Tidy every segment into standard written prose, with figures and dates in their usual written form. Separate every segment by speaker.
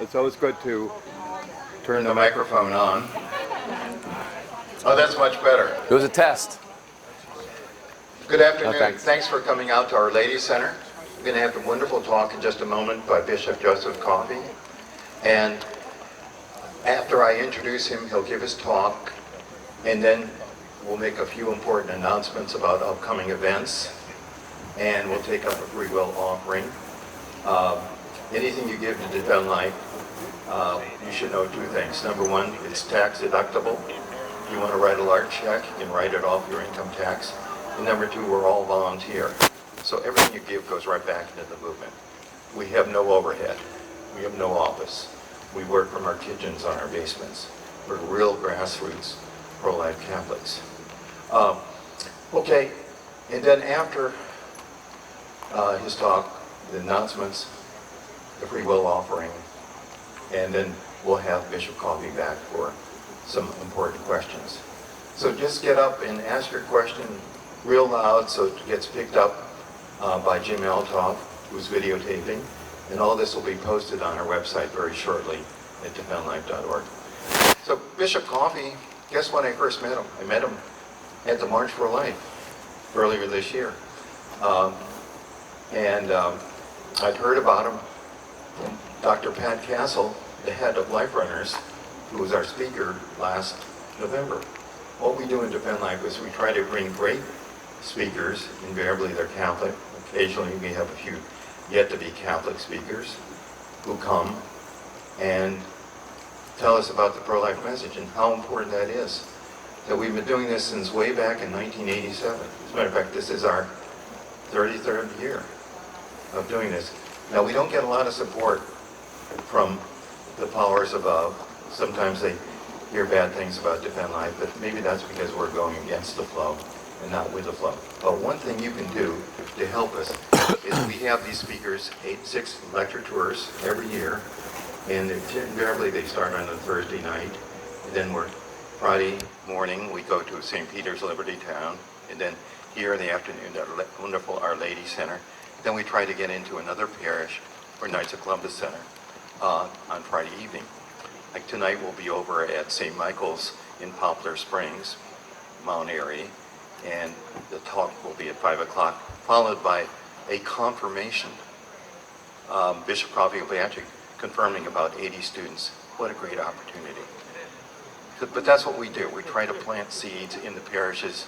Speaker 1: It's always good to
Speaker 2: Turn the microphone on. Oh, that's much better.
Speaker 3: It was a test.
Speaker 2: Good afternoon.
Speaker 3: Thanks.
Speaker 2: Thanks for coming out to Our Lady Center. We're going to have a wonderful talk in just a moment by Bishop Joseph Coffey. And after I introduce him, he'll give his talk, and then we'll make a few important announcements about upcoming events, and we'll take up a free will offering. Anything you give to Defend Life, you should know two things. Number one, it's tax deductible. If you want to write a large check, you can write it off your income tax. And number two, we're all volunteer. So everything you give goes right back into the movement. We have no overhead. We have no office. We work from our kitchens on our basements. We're real grassroots pro-life Catholics. Okay, and then after his talk, the announcements, the free will offering, and then we'll have Bishop Coffey back for some important questions. So just get up and ask your question real loud so it gets picked up by Jim Altoff, who's videotaping, and all this will be posted on our website very shortly at defendlife.org. So Bishop Coffey, guess when I first met him? I met him at the March for Life earlier this year. I'd heard about him from Dr. Pat Castle, the head of Life Runners, who was our speaker last November. What we do in Defend Life is we try to bring great speakers. Invariably they're Catholic. Occasionally we have a few yet-to-be Catholic speakers who come and tell us about the pro-life message and how important that is. That we've been doing this since way back in 1987. As a matter of fact, this is our 33rd year of doing this. Now, we don't get a lot of support from the powers above. Sometimes they hear bad things about Defend Life, but maybe that's because we're going against the flow and not with the flow. But one thing you can do to help us is we have these speakers, 6 lecture tours every year, and invariably they start on a Thursday night, and then we're Friday morning we go to St. Peter's Liberty Town, and then here in the afternoon at wonderful Our Lady Center. Then we try to get into another parish or Knights of Columbus Center on Friday evening. Like tonight we'll be over at St. Michael's in Poplar Springs, Mount Airy, and the talk will be at 5 o'clock, followed by a confirmation. Bishop Coffey will be actually confirming about 80 students. What a great opportunity. But that's what we do. We try to plant seeds in the parishes.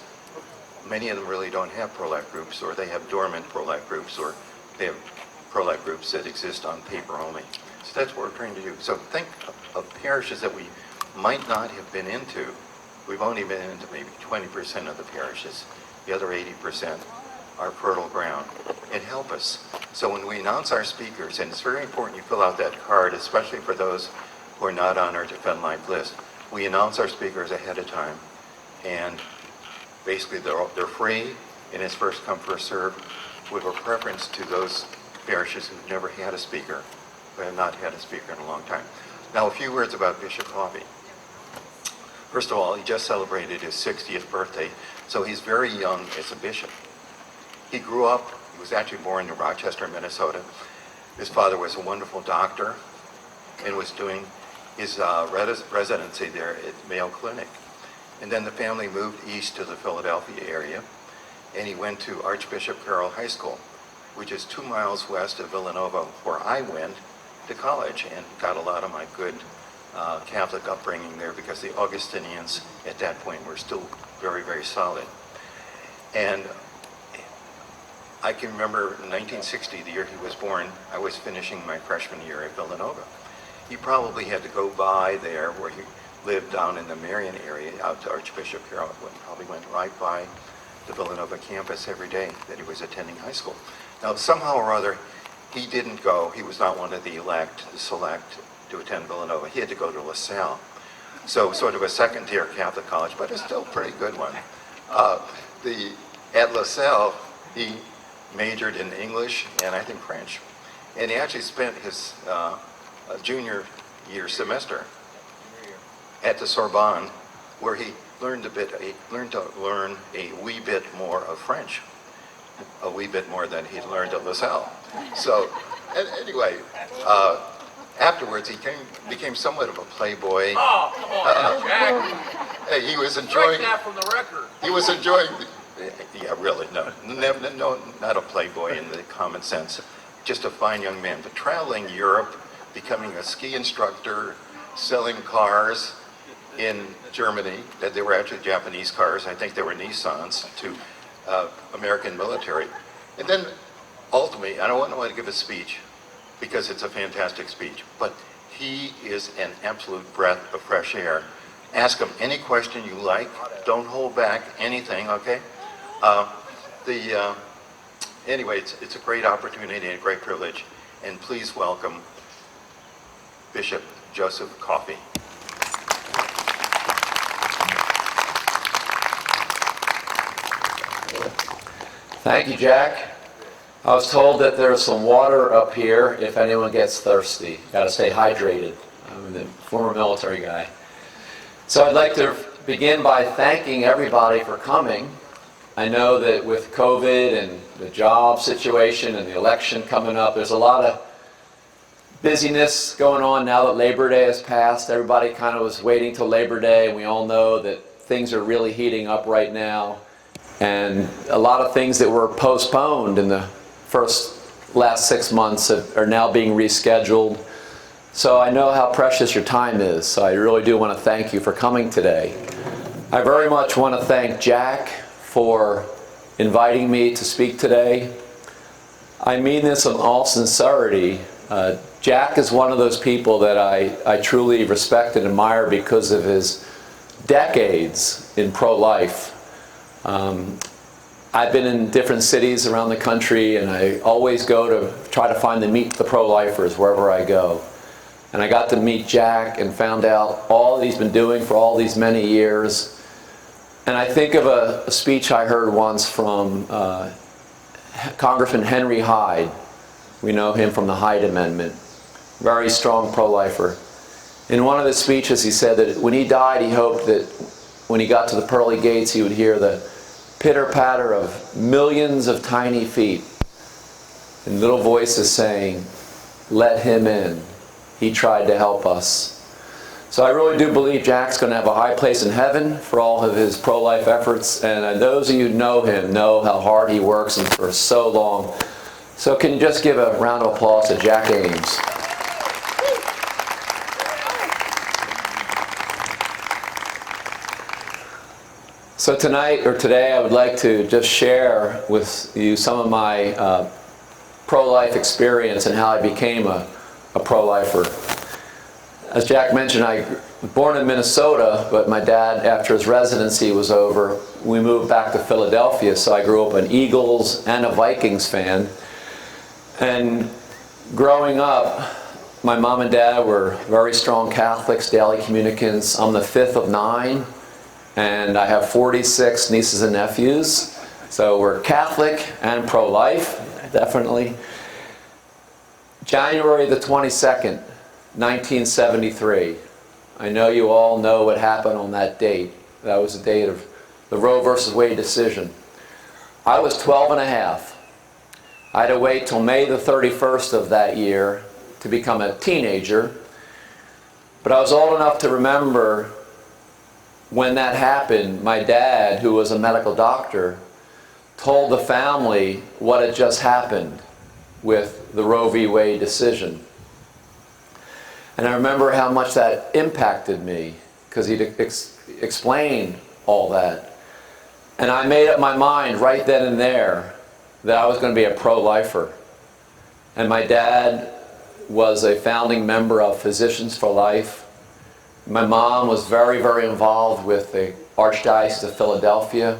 Speaker 2: Many of them really don't have pro-life groups, or they have dormant pro-life groups, or they have pro-life groups that exist on paper only. So that's what we're trying to do. So think of parishes that we might not have been into. We've only been into maybe 20% of the parishes. The other 80% are fertile ground. And help us. So when we announce our speakers, and it's very important you fill out that card, especially for those who are not on our Defend Life list, we announce our speakers ahead of time, and basically they're free, and it's first come, first serve, with a preference to those parishes who've never had a speaker, who have not had a speaker in a long time. Now a few words about Bishop Coffey. First of all, he just celebrated his 60th birthday, so he's very young as a bishop. He grew up, he was actually born in Rochester, Minnesota. His father was a wonderful doctor and was doing his residency there at Mayo Clinic. And then the family moved east to the Philadelphia area, and he went to Archbishop Carroll High School, which is 2 miles west of Villanova, where I went to college and got a lot of my good Catholic upbringing there, because the Augustinians at that point were still very, very solid. And I can remember in 1960, the year he was born, I was finishing my freshman year at Villanova. He probably had to go by there where he lived down in the Marion area out to Archbishop Carroll. Probably went right by the Villanova campus every day that he was attending high school. Now somehow or other, he didn't go. He was not one of the select to attend Villanova. He had to go to LaSalle. So sort of a second-tier Catholic college, but it's still a pretty good one. At LaSalle, he majored in English and I think French. And he actually spent his junior year semester at the Sorbonne, where he learned to learn a wee bit more of French, a wee bit more than he'd learned at LaSalle. So anyway, afterwards, he became somewhat of a playboy.
Speaker 1: Oh, come on, Jack.
Speaker 2: He was enjoying.
Speaker 1: Strike that from the record.
Speaker 2: He was enjoying. Yeah, really, no, not a playboy in the common sense. Just a fine young man. But traveling Europe, becoming a ski instructor, selling cars in Germany, that they were actually Japanese cars. I think they were Nissans to American military. And then ultimately, I don't want to give a speech because it's a fantastic speech, but he is an absolute breath of fresh air. Ask him any question you like. Don't hold back anything, okay? Anyway, it's a great opportunity and a great privilege. And please welcome Bishop Joseph Coffey.
Speaker 3: Thank you, Jack. I was told that there's some water up here if anyone gets thirsty. Got to stay hydrated. I'm the former military guy. So I'd like to begin by thanking everybody for coming. I know that with COVID and the job situation and the election coming up, there's a lot of busyness going on now that Labor Day has passed. Everybody kind of was waiting till Labor Day, and we all know that things are really heating up right now. And a lot of things that were postponed in the last 6 months are now being rescheduled. So I know how precious your time is, so I really do want to thank you for coming today. I very much want to thank Jack for inviting me to speak today. I mean this in all sincerity. Jack is one of those people that I truly respect and admire because of his decades in pro-life. I've been in different cities around the country, and I always go to try to find meet the pro-lifers wherever I go. And I got to meet Jack and found out all that he's been doing for all these many years. And I think of a speech I heard once from Congressman Henry Hyde. We know him from the Hyde Amendment. Very strong pro-lifer. In one of his speeches, he said that when he died, he hoped that when he got to the pearly gates, he would hear the pitter-patter of millions of tiny feet and little voices saying, "Let him in. He tried to help us." So I really do believe Jack's going to have a high place in heaven for all of his pro-life efforts. And those of you who know him know how hard he works and for so long. So can you just give a round of applause to Jack Ames? So today I would like to just share with you some of my pro-life experience and how I became a pro-lifer. As Jack mentioned, I was born in Minnesota, but my dad, after his residency was over, we moved back to Philadelphia, so I grew up an Eagles and a Vikings fan. And growing up, my mom and dad were very strong Catholics, daily communicants. I'm the fifth of 9, and I have 46 nieces and nephews. So we're Catholic and pro-life, definitely. January the 22nd, 1973. I know you all know what happened on that date. That was the date of the Roe versus Wade decision. I was 12 and a half. I had to wait till May the 31st of that year to become a teenager. But I was old enough to remember when that happened, my dad, who was a medical doctor, told the family what had just happened with the Roe v. Wade decision. And I remember how much that impacted me, because he'd explained all that. And I made up my mind right then and there that I was going to be a pro-lifer. And my dad was a founding member of Physicians for Life. My mom was very, very involved with the Archdiocese of Philadelphia.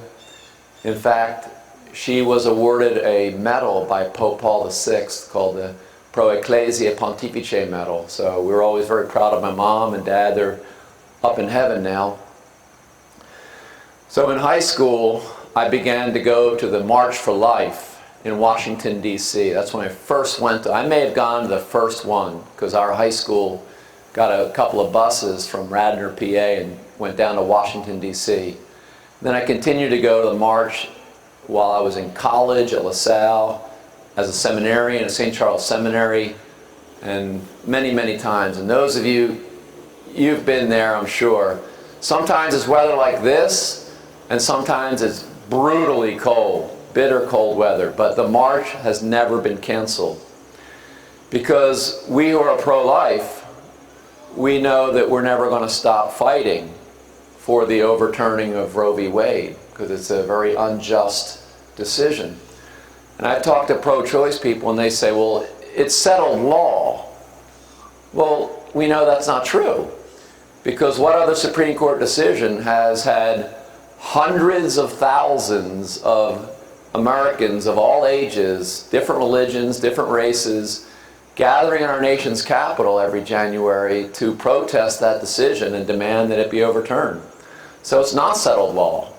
Speaker 3: In fact, she was awarded a medal by Pope Paul VI called the Pro Ecclesia Pontifice Medal. So we were always very proud of my mom and dad. They're up in heaven now. So in high school, I began to go to the March for Life in Washington, D.C. That's when I first went to. I may have gone to the first one because our high school got a couple of buses from Radnor, PA, and went down to Washington, D.C. Then I continued to go to the March while I was in college at LaSalle as a seminarian at St. Charles Seminary. and many, many times. And those of you, you've been there, I'm sure. Sometimes it's weather like this, and sometimes it's brutally cold, bitter cold weather. But the march has never been canceled. Because we who are pro-life, we know that we're never going to stop fighting for the overturning of Roe v. Wade, because it's a very unjust decision. And I've talked to pro-choice people, and they say, well, it's settled law. Well, we know that's not true, because what other Supreme Court decision has had hundreds of thousands of Americans of all ages, different religions, different races, gathering in our nation's capital every January to protest that decision and demand that it be overturned? So it's not settled law,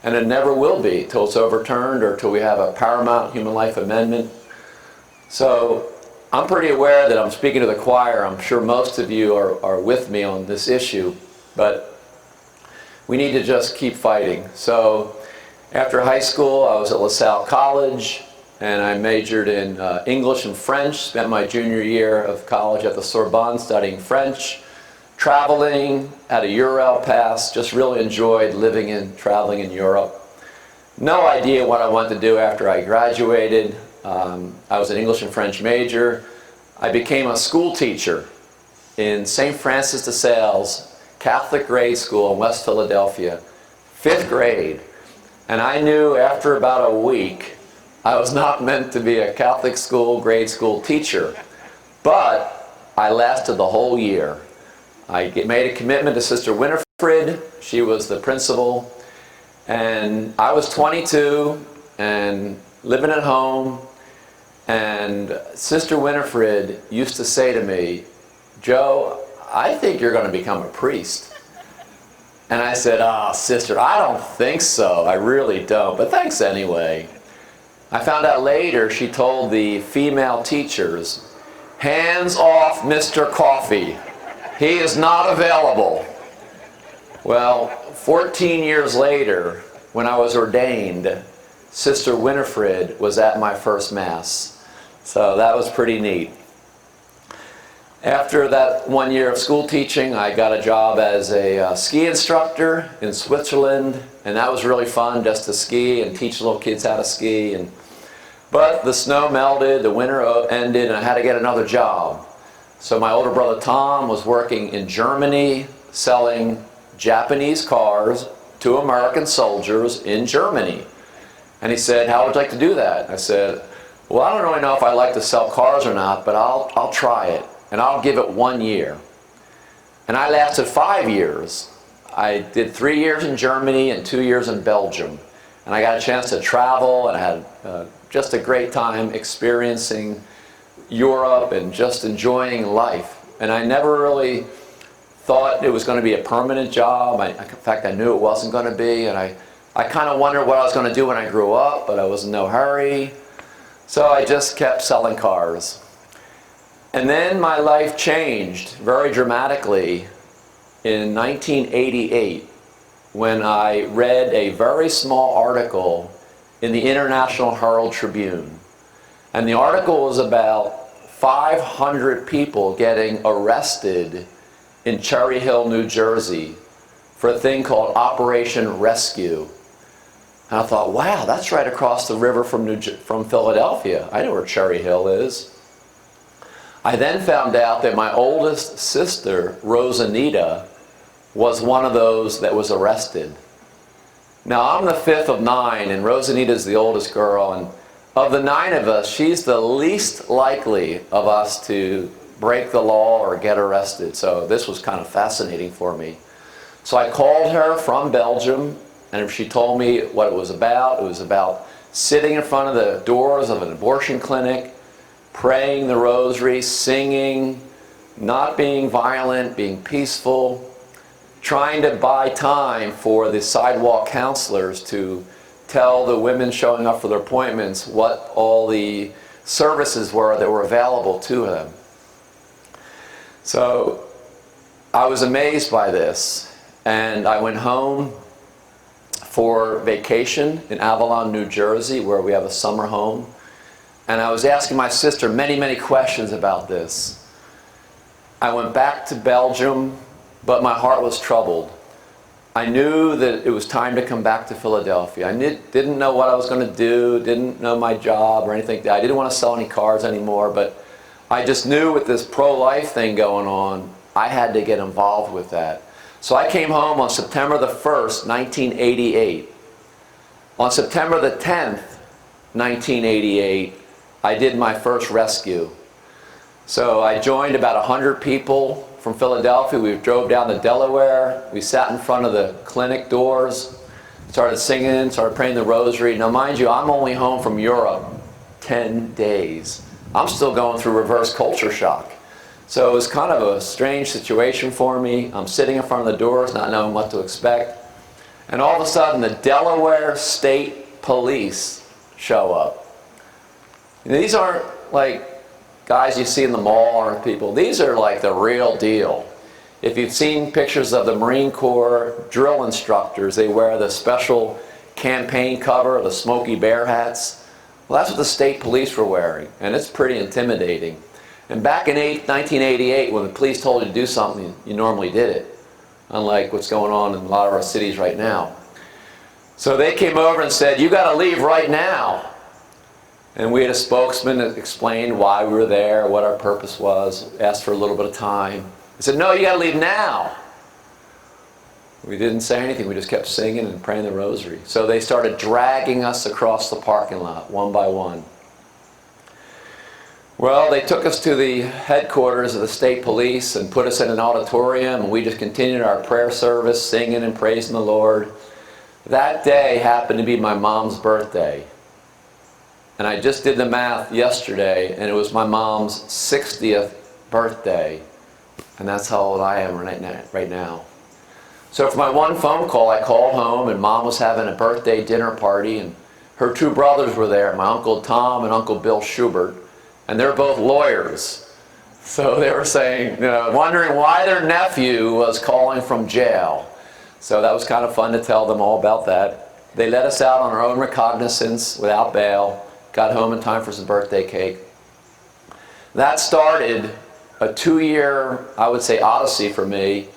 Speaker 3: and it never will be till it's overturned or till we have a paramount human life amendment. So I'm pretty aware that I'm speaking to the choir. I'm sure most of you are with me on this issue, but we need to just keep fighting. So after high school, I was at LaSalle College, and I majored in English and French, spent my junior year of college at the Sorbonne studying French, traveling, had a Eurail pass, just really enjoyed living and traveling in Europe. No idea what I wanted to do after I graduated. I was an English and French major. I became a school teacher in St. Francis de Sales Catholic grade school in West Philadelphia, 5th grade. And I knew after about a week I was not meant to be a Catholic school, grade school teacher. But I lasted the whole year. I made a commitment to Sister Winifred. She was the principal. And I was 22 and living at home. And Sister Winifred used to say to me, "Joe, I think you're going to become a priest." And I said, "Ah, sister, I don't think so. I really don't. But thanks anyway." I found out later she told the female teachers, "Hands off Mr. Coffey. He is not available." Well, 14 years later, when I was ordained, Sister Winifred was at my first Mass. So that was pretty neat. After that 1 year of school teaching, I got a job as a ski instructor in Switzerland, and that was really fun, just to ski and teach little kids how to ski. But the snow melted, the winter ended, and I had to get another job. So my older brother Tom was working in Germany, selling Japanese cars to American soldiers in Germany. And he said, "How would you like to do that?" I said, "Well, I don't really know if I like to sell cars or not, but I'll try it, and I'll give it 1 year." And I lasted 5 years. I did 3 years in Germany and 2 years in Belgium. And I got a chance to travel, and I had just a great time experiencing Europe and just enjoying life. And I never really thought it was going to be a permanent job. In fact, I knew it wasn't going to be. And I kind of wondered what I was going to do when I grew up, but I was in no hurry. So I just kept selling cars. And then my life changed very dramatically in 1988 when I read a very small article in the International Herald Tribune. And the article was about 500 people getting arrested in Cherry Hill, New Jersey for a thing called Operation Rescue. And I thought, wow, that's right across the river from Philadelphia. I know where Cherry Hill is. I then found out that my oldest sister, Rosanita, was one of those that was arrested. Now, I'm the 5th of 9, and Rosanita's the oldest girl, and of the 9 of us, she's the least likely of us to break the law or get arrested. So this was kind of fascinating for me. So I called her from Belgium, and she told me what it was about. It was about sitting in front of the doors of an abortion clinic, praying the rosary, singing, not being violent, being peaceful, trying to buy time for the sidewalk counselors to tell the women showing up for their appointments what all the services were that were available to them. So I was amazed by this, and I went home for vacation in Avalon, New Jersey, where we have a summer home. And I was asking my sister many, many questions about this. I went back to Belgium, but my heart was troubled. I knew that it was time to come back to Philadelphia. I didn't know what I was going to do, didn't know my job or anything. I didn't want to sell any cars anymore, but I just knew with this pro-life thing going on, I had to get involved with that. So I came home on September the 1st, 1988. On September the 10th, 1988, I did my first rescue. So I joined about 100 people from Philadelphia. We drove down to Delaware. We sat in front of the clinic doors, started singing, started praying the rosary. Now mind you, I'm only home from Europe 10 days. I'm still going through reverse culture shock. So it was kind of a strange situation for me. I'm sitting in front of the doors, not knowing what to expect. And all of a sudden, the Delaware State Police show up. These aren't like guys you see in the mall or people. These are like the real deal. If you've seen pictures of the Marine Corps drill instructors, they wear the special campaign cover, the Smokey Bear hats. Well, that's what the state police were wearing, and it's pretty intimidating. And back in 1988, when the police told you to do something, you normally did it, unlike what's going on in a lot of our cities right now. So they came over and said, "You got to leave right now." And we had a spokesman that explained why we were there, what our purpose was, asked for a little bit of time. They said, "No, you got to leave now." We didn't say anything. We just kept singing and praying the rosary. So they started dragging us across the parking lot, one by one. Well, they took us to the headquarters of the state police and put us in an auditorium, and we just continued our prayer service, singing and praising the Lord. That day happened to be my mom's birthday. And I just did the math yesterday, and it was my mom's 60th birthday. And that's how old I am right now. So for my one phone call, I called home, and Mom was having a birthday dinner party, and her two brothers were there, my Uncle Tom and Uncle Bill Schubert, and they're both lawyers. So they were saying, wondering why their nephew was calling from jail. So that was kind of fun to tell them all about that. They let us out on our own recognizance without bail. Got home in time for some birthday cake. That started a 2-year, I would say, odyssey for me,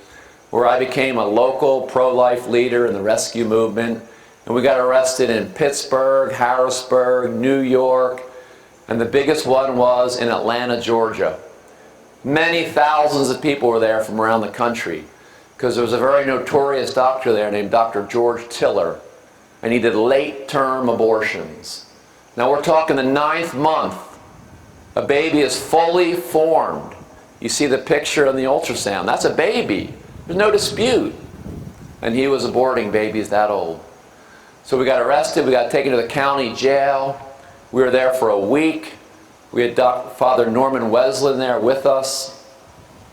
Speaker 3: where I became a local pro-life leader in the rescue movement. And we got arrested in Pittsburgh, Harrisburg, New York, and the biggest one was in Atlanta, Georgia. Many thousands of people were there from around the country, because there was a very notorious doctor there named Dr. George Tiller, and he did late-term abortions. Now we're talking the 9th month. A baby is fully formed. You see the picture in the ultrasound. That's a baby. There's no dispute. And he was aborting babies that old. So we got arrested. We got taken to the county jail. We were there for a week. We had Father Norman Wesleyan there with us,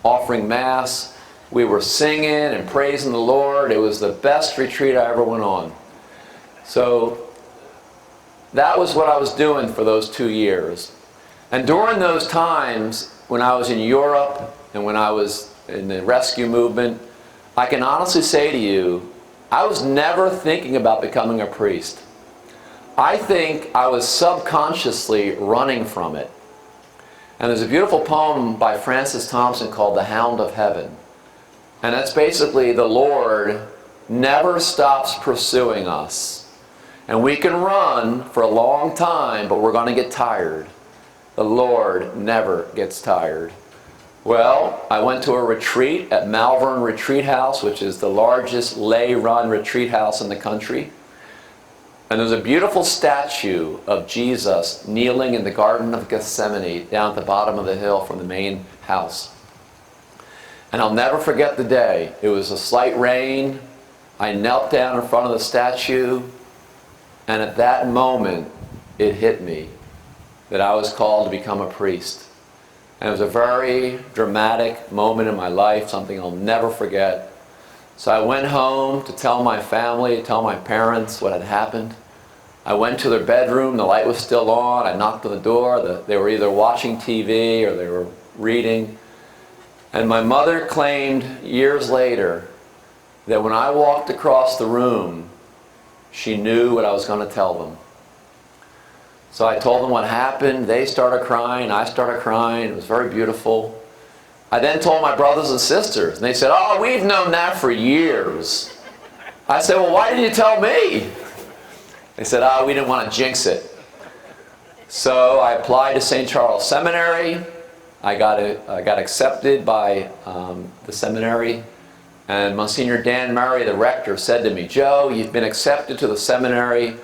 Speaker 3: offering Mass. We were singing and praising the Lord. It was the best retreat I ever went on. So that was what I was doing for those 2 years. And during those times, when I was in Europe and when I was in the rescue movement, I can honestly say to you, I was never thinking about becoming a priest. I think I was subconsciously running from it. And there's a beautiful poem by Francis Thompson called The Hound of Heaven. And that's basically the Lord never stops pursuing us. And we can run for a long time, but we're going to get tired. The Lord never gets tired. Well, I went to a retreat at Malvern Retreat House, which is the largest lay-run retreat house in the country. And there's a beautiful statue of Jesus kneeling in the Garden of Gethsemane down at the bottom of the hill from the main house. And I'll never forget the day. It was a slight rain. I knelt down in front of the statue, and at that moment, it hit me that I was called to become a priest. And it was a very dramatic moment in my life, something I'll never forget. So I went home to tell my family, tell my parents what had happened. I went to their bedroom, the light was still on, I knocked on the door, they were either watching TV or they were reading. And my mother claimed years later that when I walked across the room, she knew what I was going to tell them. So I told them what happened. They started crying. I started crying. It was very beautiful. I then told my brothers and sisters, and they said, "Oh, we've known that for years." I said, "Well, why didn't you tell me?" They said, "Oh, we didn't want to jinx it." So I applied to St. Charles Seminary. I got accepted by the seminary. And Monsignor Dan Murray, the rector, said to me, "Joe, you've been accepted to the seminary,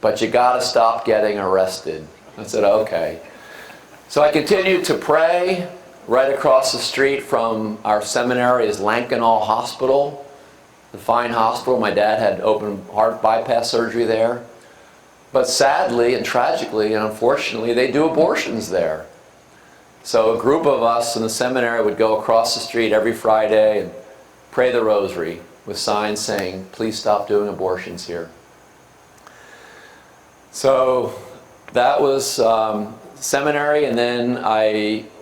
Speaker 3: but you got to stop getting arrested." I said, "Okay." So I continued to pray. Right across the street from our seminary is Lankenau Hospital, the fine hospital. My dad had open heart bypass surgery there. But sadly and tragically and unfortunately, they do abortions there. So a group of us in the seminary would go across the street every Friday and pray the rosary with signs saying, "Please stop doing abortions here." So that was seminary, and then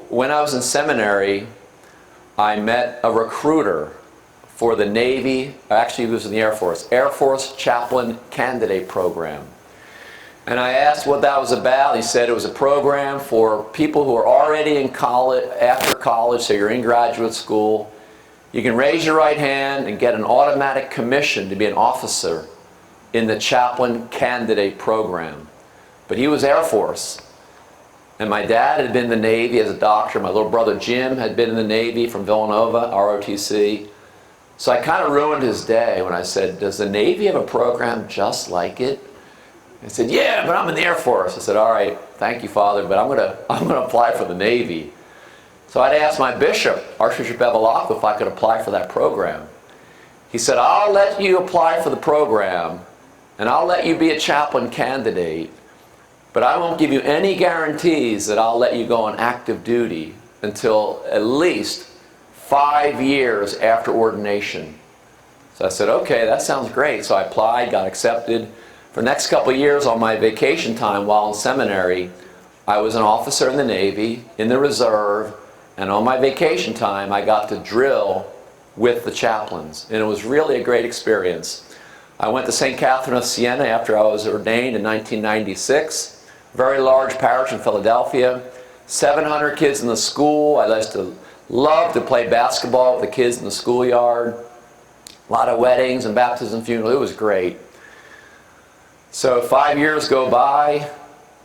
Speaker 3: when I was in seminary, I met a recruiter for the Navy, actually he was in the Air Force Chaplain Candidate Program. And I asked what that was about. He said it was a program for people who are already in college, after college, so you're in graduate school. You can raise your right hand and get an automatic commission to be an officer in the Chaplain Candidate Program. But he was Air Force. And my dad had been in the Navy as a doctor. My little brother Jim had been in the Navy from Villanova, ROTC. So I kind of ruined his day when I said, "Does the Navy have a program just like it?" He said, "Yeah, but I'm in the Air Force." I said, "All right, thank you, Father, but I'm gonna apply for the Navy." So I'd asked my bishop, Archbishop Bevilacqua, if I could apply for that program. He said, "I'll let you apply for the program, and I'll let you be a chaplain candidate, but I won't give you any guarantees that I'll let you go on active duty until at least 5 years after ordination." So I said, "Okay, that sounds great." So I applied, got accepted. For the next couple of years on my vacation time while in seminary, I was an officer in the Navy, in the reserve, and on my vacation time I got to drill with the chaplains. And it was really a great experience. I went to St. Catherine of Siena after I was ordained in 1996. Very large parish in Philadelphia. 700 kids in the school. I used to love to play basketball with the kids in the schoolyard. A lot of weddings and baptism funerals. It was great. So 5 years go by.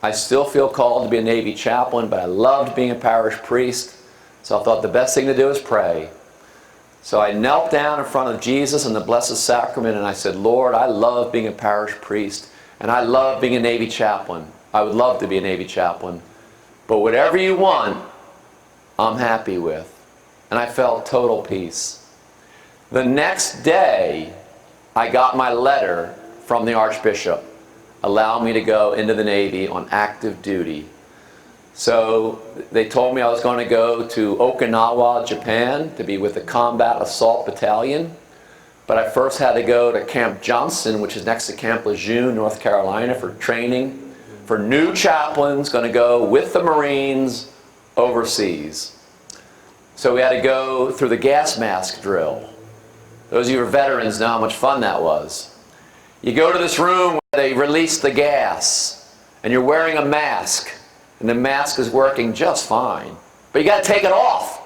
Speaker 3: I still feel called to be a Navy chaplain, but I loved being a parish priest. So I thought the best thing to do is pray. So I knelt down in front of Jesus in the Blessed Sacrament and I said, "Lord, I love being a parish priest and I love being a Navy chaplain. I would love to be a Navy chaplain. But whatever you want, I'm happy with." And I felt total peace. The next day, I got my letter from the Archbishop allowing me to go into the Navy on active duty. So they told me I was going to go to Okinawa, Japan, to be with the Combat Assault Battalion. But I first had to go to Camp Johnson, which is next to Camp Lejeune, North Carolina, for training for new chaplains going to go with the Marines overseas. So we had to go through the gas mask drill. Those of you who are veterans know how much fun that was. You go to this room where they release the gas, and you're wearing a mask, and the mask is working just fine. But you got to take it off,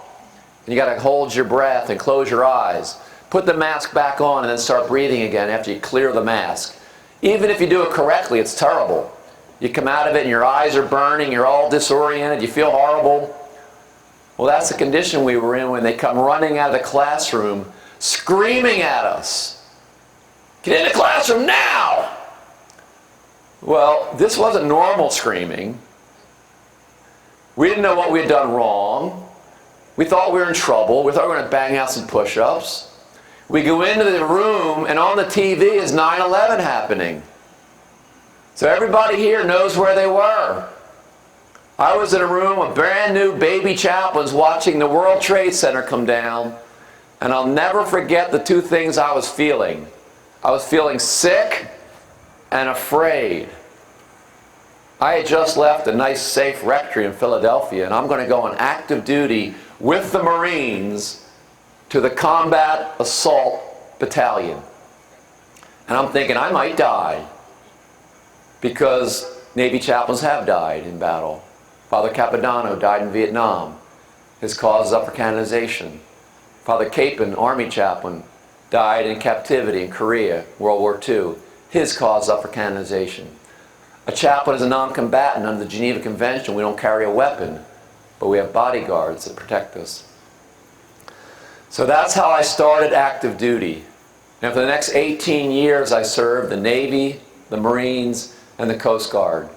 Speaker 3: and you got to hold your breath and close your eyes. Put the mask back on and then start breathing again after you clear the mask. Even if you do it correctly, it's terrible. You come out of it and your eyes are burning, you're all disoriented, you feel horrible. Well, that's the condition we were in when they come running out of the classroom, screaming at us. "Get in the classroom now!" Well, this wasn't normal screaming. We didn't know what we had done wrong. We thought we were in trouble. We thought we were going to bang out some push-ups. We go into the room, and on the TV is 9/11 happening. So everybody here knows where they were. I was in a room with brand new baby chaplains watching the World Trade Center come down, and I'll never forget the two things I was feeling. I was feeling sick and afraid. I had just left a nice, safe rectory in Philadelphia, and I'm going to go on active duty with the Marines to the Combat Assault Battalion. And I'm thinking I might die because Navy chaplains have died in battle. Father Capodanno died in Vietnam. His cause is upper canonization. Father Capon, Army chaplain, died in captivity in Korea, World War II. His cause is upper canonization. A chaplain is a non-combatant under the Geneva Convention. We don't carry a weapon, but we have bodyguards that protect us. So that's how I started active duty. And for the next 18 years, I served the Navy, the Marines, and the Coast Guard.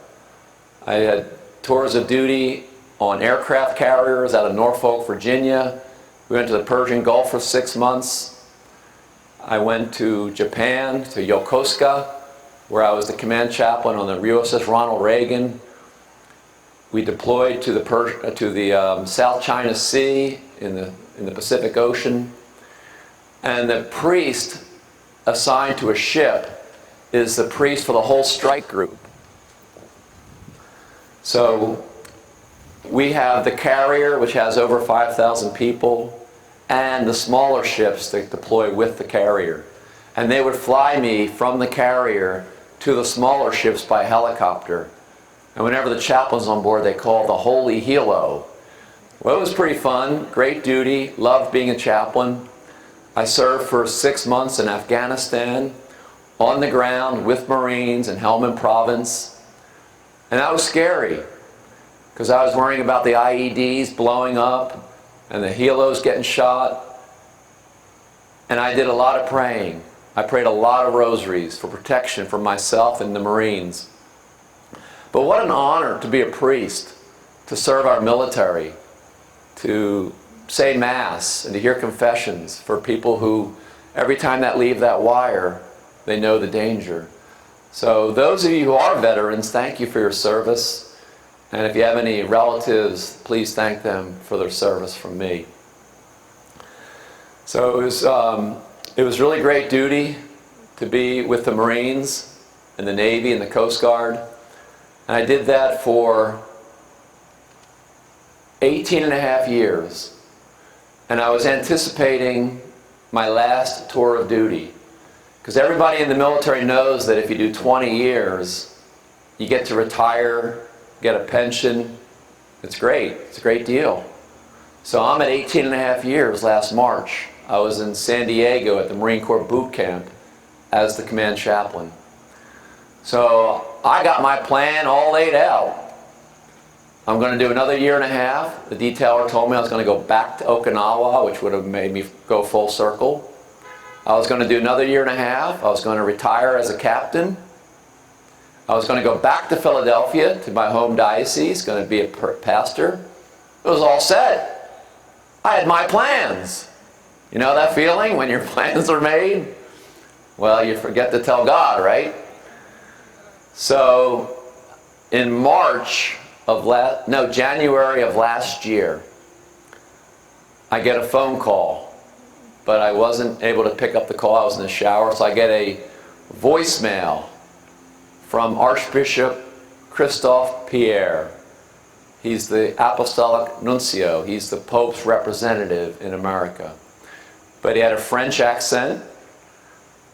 Speaker 3: I had tours of duty on aircraft carriers out of Norfolk, Virginia. We went to the Persian Gulf for 6 months. I went to Japan, to Yokosuka, where I was the command chaplain on the USS Ronald Reagan. We deployed to the South China Sea in the Pacific Ocean. And the priest assigned to a ship is the priest for the whole strike group. So we have the carrier, which has over 5,000 people, and the smaller ships that deploy with the carrier. And they would fly me from the carrier to the smaller ships by helicopter. And whenever the chaplain's on board, they call the Holy Helo. Well, it was pretty fun, great duty, loved being a chaplain. I served for 6 months in Afghanistan, on the ground with Marines in Helmand Province. And that was scary, because I was worrying about the IEDs blowing up and the helos getting shot. And I did a lot of praying. I prayed a lot of rosaries for protection for myself and the Marines. But what an honor to be a priest, to serve our military, to say Mass and to hear confessions for people who, every time that leave that wire, they know the danger. So those of you who are veterans, thank you for your service. And if you have any relatives, please thank them for their service from me. So it was really great duty to be with the Marines and the Navy and the Coast Guard. And I did that for 18 and a half years. And I was anticipating my last tour of duty. Because everybody in the military knows that if you do 20 years, you get to retire, get a pension. It's great. It's a great deal. So I'm at 18 and a half years last March. I was in San Diego at the Marine Corps boot camp as the command chaplain. So I got my plan all laid out. I'm going to do another year and a half. The detailer told me I was going to go back to Okinawa, which would have made me go full circle. I was going to do another year and a half. I was going to retire as a captain. I was going to go back to Philadelphia, to my home diocese, going to be a pastor. It was all set. I had my plans. You know that feeling when your plans are made? Well, you forget to tell God, right? So in January of last year, I get a phone call, but I wasn't able to pick up the call. I was in the shower, so I get a voicemail from Archbishop Christophe Pierre. He's the Apostolic Nuncio. He's the Pope's representative in America. But he had a French accent.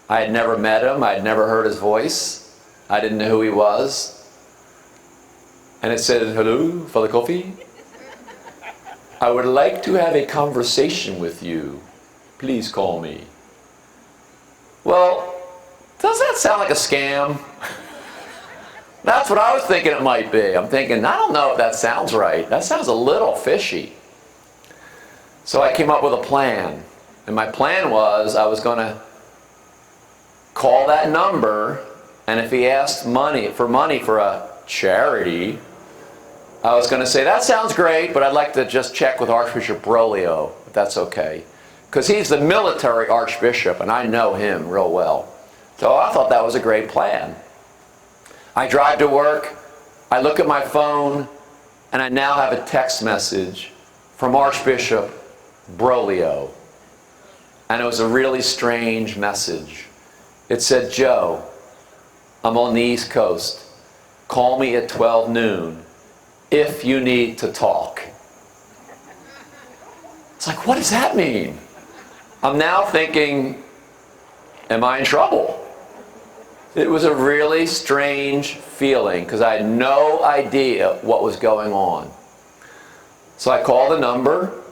Speaker 3: I had never met him. I had never heard his voice. I didn't know who he was. And it said, "Hello, Father Coffey. I would like to have a conversation with you. Please call me." Well, does that sound like a scam? That's what I was thinking it might be. I'm thinking, I don't know if that sounds right. That sounds a little fishy. So I came up with a plan. And my plan was I was going to call that number, and if he asked money for a charity, I was going to say, that sounds great, but I'd like to just check with Archbishop Broglio, if that's okay. Because he's the military archbishop, and I know him real well. So I thought that was a great plan. I drive to work, I look at my phone, and I now have a text message from Archbishop Broglio. And it was a really strange message. It said, "Joe, I'm on the East Coast. Call me at 12 noon if you need to talk." It's like, what does that mean? I'm now thinking, am I in trouble? It was a really strange feeling because I had no idea what was going on. So I call the number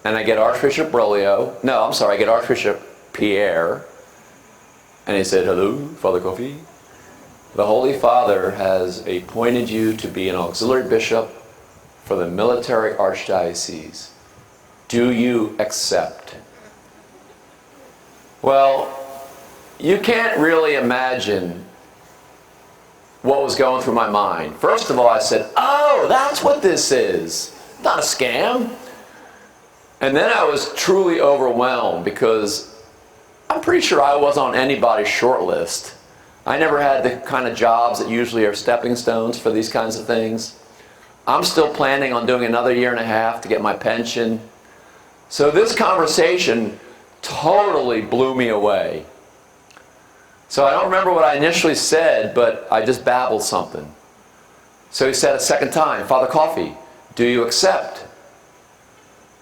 Speaker 3: and I get Archbishop Berlioz. No, I'm sorry, I get Archbishop Pierre. And he said, "Hello, Father Coffey. The Holy Father has appointed you to be an auxiliary bishop for the military archdiocese. Do you accept?" Well, you can't really imagine what was going through my mind. First of all, I said, "Oh, that's what this is. Not a scam." And then I was truly overwhelmed because I'm pretty sure I wasn't on anybody's short list. I never had the kind of jobs that usually are stepping stones for these kinds of things. I'm still planning on doing another year and a half to get my pension. So this conversation totally blew me away. So I don't remember what I initially said, but I just babbled something. So he said a second time, "Father Coffey, do you accept?"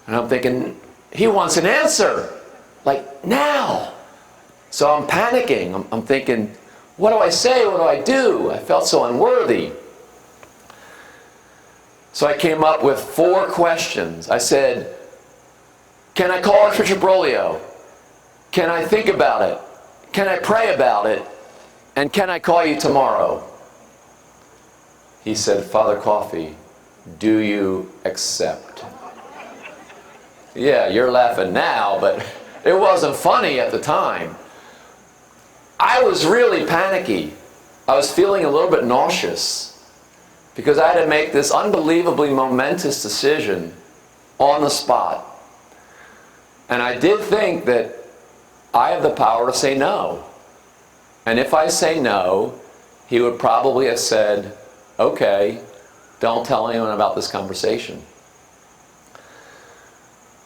Speaker 3: And I'm thinking, he wants an answer, like now. So I'm panicking. I'm thinking, what do I say? What do I do? I felt so unworthy. So I came up with 4 questions. I said, can I call Archbishop Berlioz? Can I think about it? Can I pray about it? And can I call you tomorrow? He said, "Father Coffey, do you accept?" Yeah, you're laughing now, but it wasn't funny at the time. I was really panicky. I was feeling a little bit nauseous because I had to make this unbelievably momentous decision on the spot. And I did think that I have the power to say no. And if I say no, he would probably have said, "Okay, don't tell anyone about this conversation."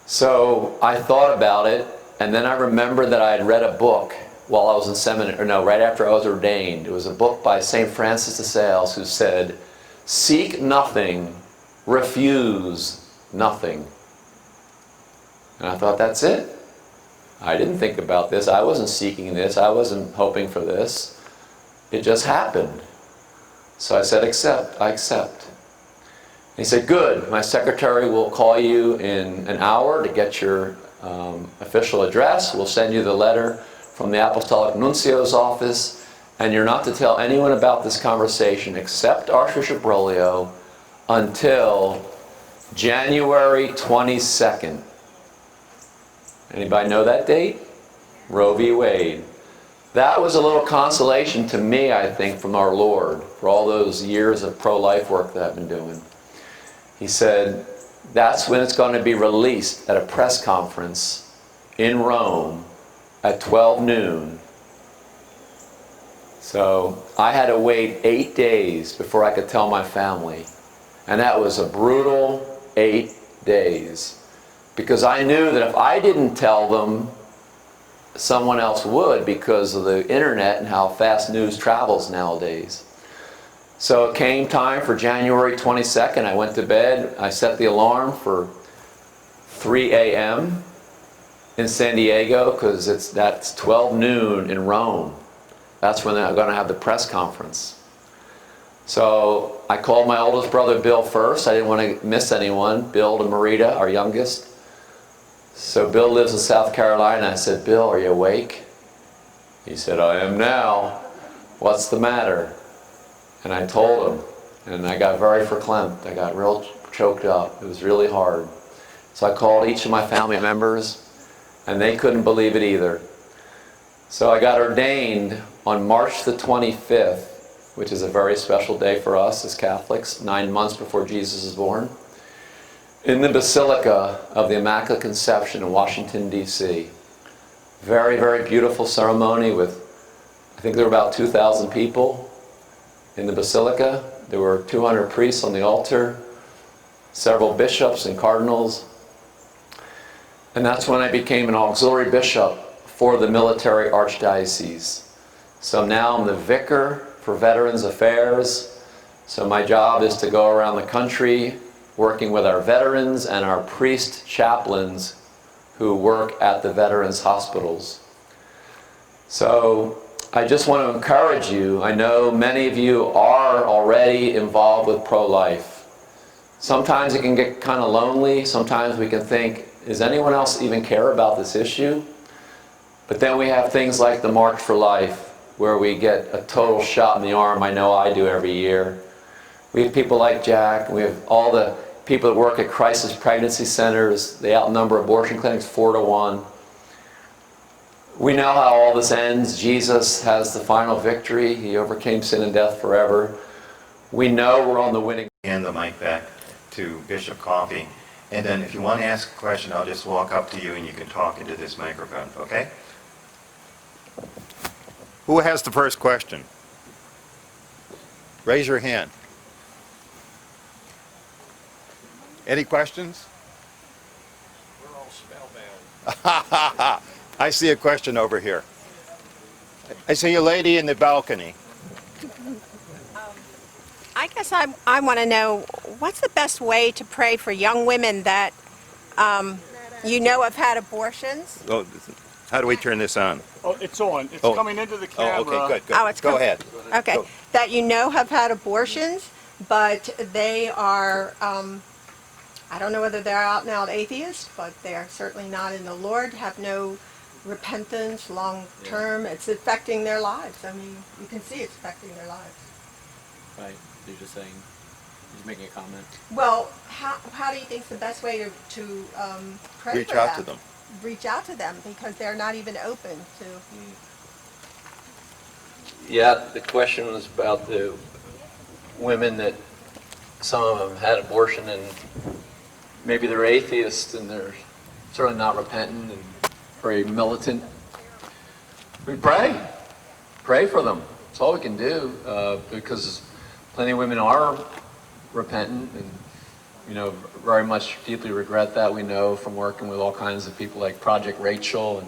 Speaker 3: So I thought about it, and then I remembered that I had read a book while I was in seminary, or no, right after I was ordained. It was a book by St. Francis de Sales who said, "Seek nothing, refuse nothing." And I thought, that's it. I didn't think about this. I wasn't seeking this. I wasn't hoping for this. It just happened. So I said, "Accept, I accept." And he said, "Good, my secretary will call you in an hour to get your official address. We'll send you the letter from the Apostolic Nuncio's office, and you're not to tell anyone about this conversation except Archbishop Berlioz until January 22nd. Anybody know that date? Roe v. Wade. That was a little consolation to me, I think, from our Lord for all those years of pro-life work that I've been doing. He said, that's when it's going to be released at a press conference in Rome at 12 noon. So I had to wait 8 days before I could tell my family. And that was a brutal 8 days. Because I knew that if I didn't tell them, someone else would, because of the internet and how fast news travels nowadays. So it came time for January 22nd. I went to bed. I set the alarm for 3 a.m. in San Diego because that's 12 noon in Rome. That's when they're going to have the press conference. So I called my oldest brother Bill first. I didn't want to miss anyone. Bill and Marita, our youngest. So Bill lives in South Carolina. I said, "Bill, are you awake?" He said, "I am now. What's the matter?" And I told him, and I got very verklempt. I got real choked up. It was really hard. So I called each of my family members, and they couldn't believe it either. So I got ordained on March the 25th, which is a very special day for us as Catholics, 9 months before Jesus is born, in the Basilica of the Immaculate Conception in Washington, D.C. Very, very beautiful ceremony with, I think there were about 2,000 people in the Basilica. There were 200 priests on the altar, several bishops and cardinals. And that's when I became an auxiliary bishop for the military archdiocese. So now I'm the vicar for Veterans Affairs. So my job is to go around the country working with our veterans and our priest chaplains who work at the veterans hospitals. So I just want to encourage you. I know many of you are already involved with pro-life. Sometimes it can get kind of lonely. Sometimes we can think, does anyone else even care about this issue? But then we have things like the March for Life, where we get a total shot in the arm. I know I do every year. We have people like Jack. We have all the people that work at crisis pregnancy centers. They outnumber abortion clinics 4-to-1. We know how all this ends. Jesus has the final victory. He overcame sin and death forever. We know we're on the winning.
Speaker 2: Hand the mic back to Bishop Coffey. And then if you want to ask a question, I'll just walk up to you and you can talk into this microphone, okay? Who has the first question? Raise your hand. Any questions?
Speaker 1: We're all spellbound.
Speaker 2: I see a question over here. I see a lady in the balcony.
Speaker 4: I guess I want to know, what's the best way to pray for young women that you know have had abortions?
Speaker 2: Oh, how do we turn this on?
Speaker 5: Oh, it's on. It's
Speaker 2: Oh.
Speaker 5: coming into the camera.
Speaker 2: Oh, okay, good.
Speaker 4: Oh, it's
Speaker 2: Go ahead.
Speaker 4: Okay.
Speaker 2: Go.
Speaker 4: That you know have had abortions, but they are, I don't know whether they're out and out atheists, but they're certainly not in the Lord, have no repentance long term. It's affecting their lives. I mean, you can see it's affecting their lives.
Speaker 3: Right. You're just saying, he's making a comment.
Speaker 4: Well, how do you think is the best way to pray
Speaker 2: Reach
Speaker 4: for
Speaker 2: out to them.
Speaker 4: Reach out to them, because they're not even open to.
Speaker 3: Yeah, the question was about the women that some of them had abortion and maybe they're atheists and they're certainly not repentant and very militant. We pray for them. That's all we can do, because plenty of women are repentant and, very much deeply regret that. We know from working with all kinds of people like Project Rachel and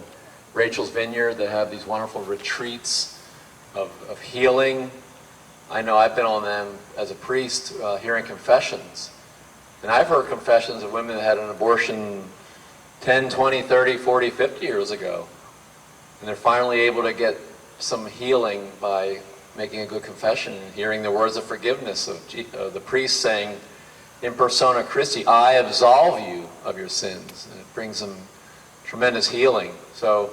Speaker 3: Rachel's Vineyard that have these wonderful retreats of healing. I know I've been on them as a priest, hearing confessions. And I've heard confessions of women that had an abortion 10, 20, 30, 40, 50 years ago. And they're finally able to get some healing by making a good confession and hearing the words of forgiveness of the priest saying, in persona Christi, I absolve you of your sins. And it brings them tremendous healing. So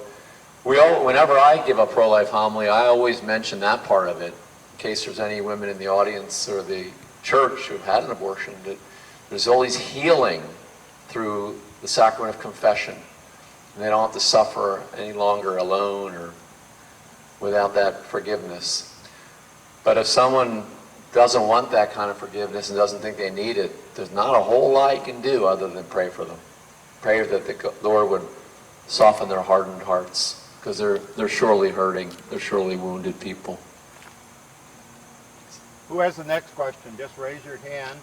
Speaker 3: whenever I give a pro-life homily, I always mention that part of it, in case there's any women in the audience or the church who've had an abortion, that there's always healing through the sacrament of confession. And they don't have to suffer any longer alone or without that forgiveness. But if someone doesn't want that kind of forgiveness and doesn't think they need it, there's not a whole lot you can do other than pray for them. Pray that the Lord would soften their hardened hearts, because they're surely hurting. They're surely wounded people.
Speaker 2: Who has the next question? Just raise your hand.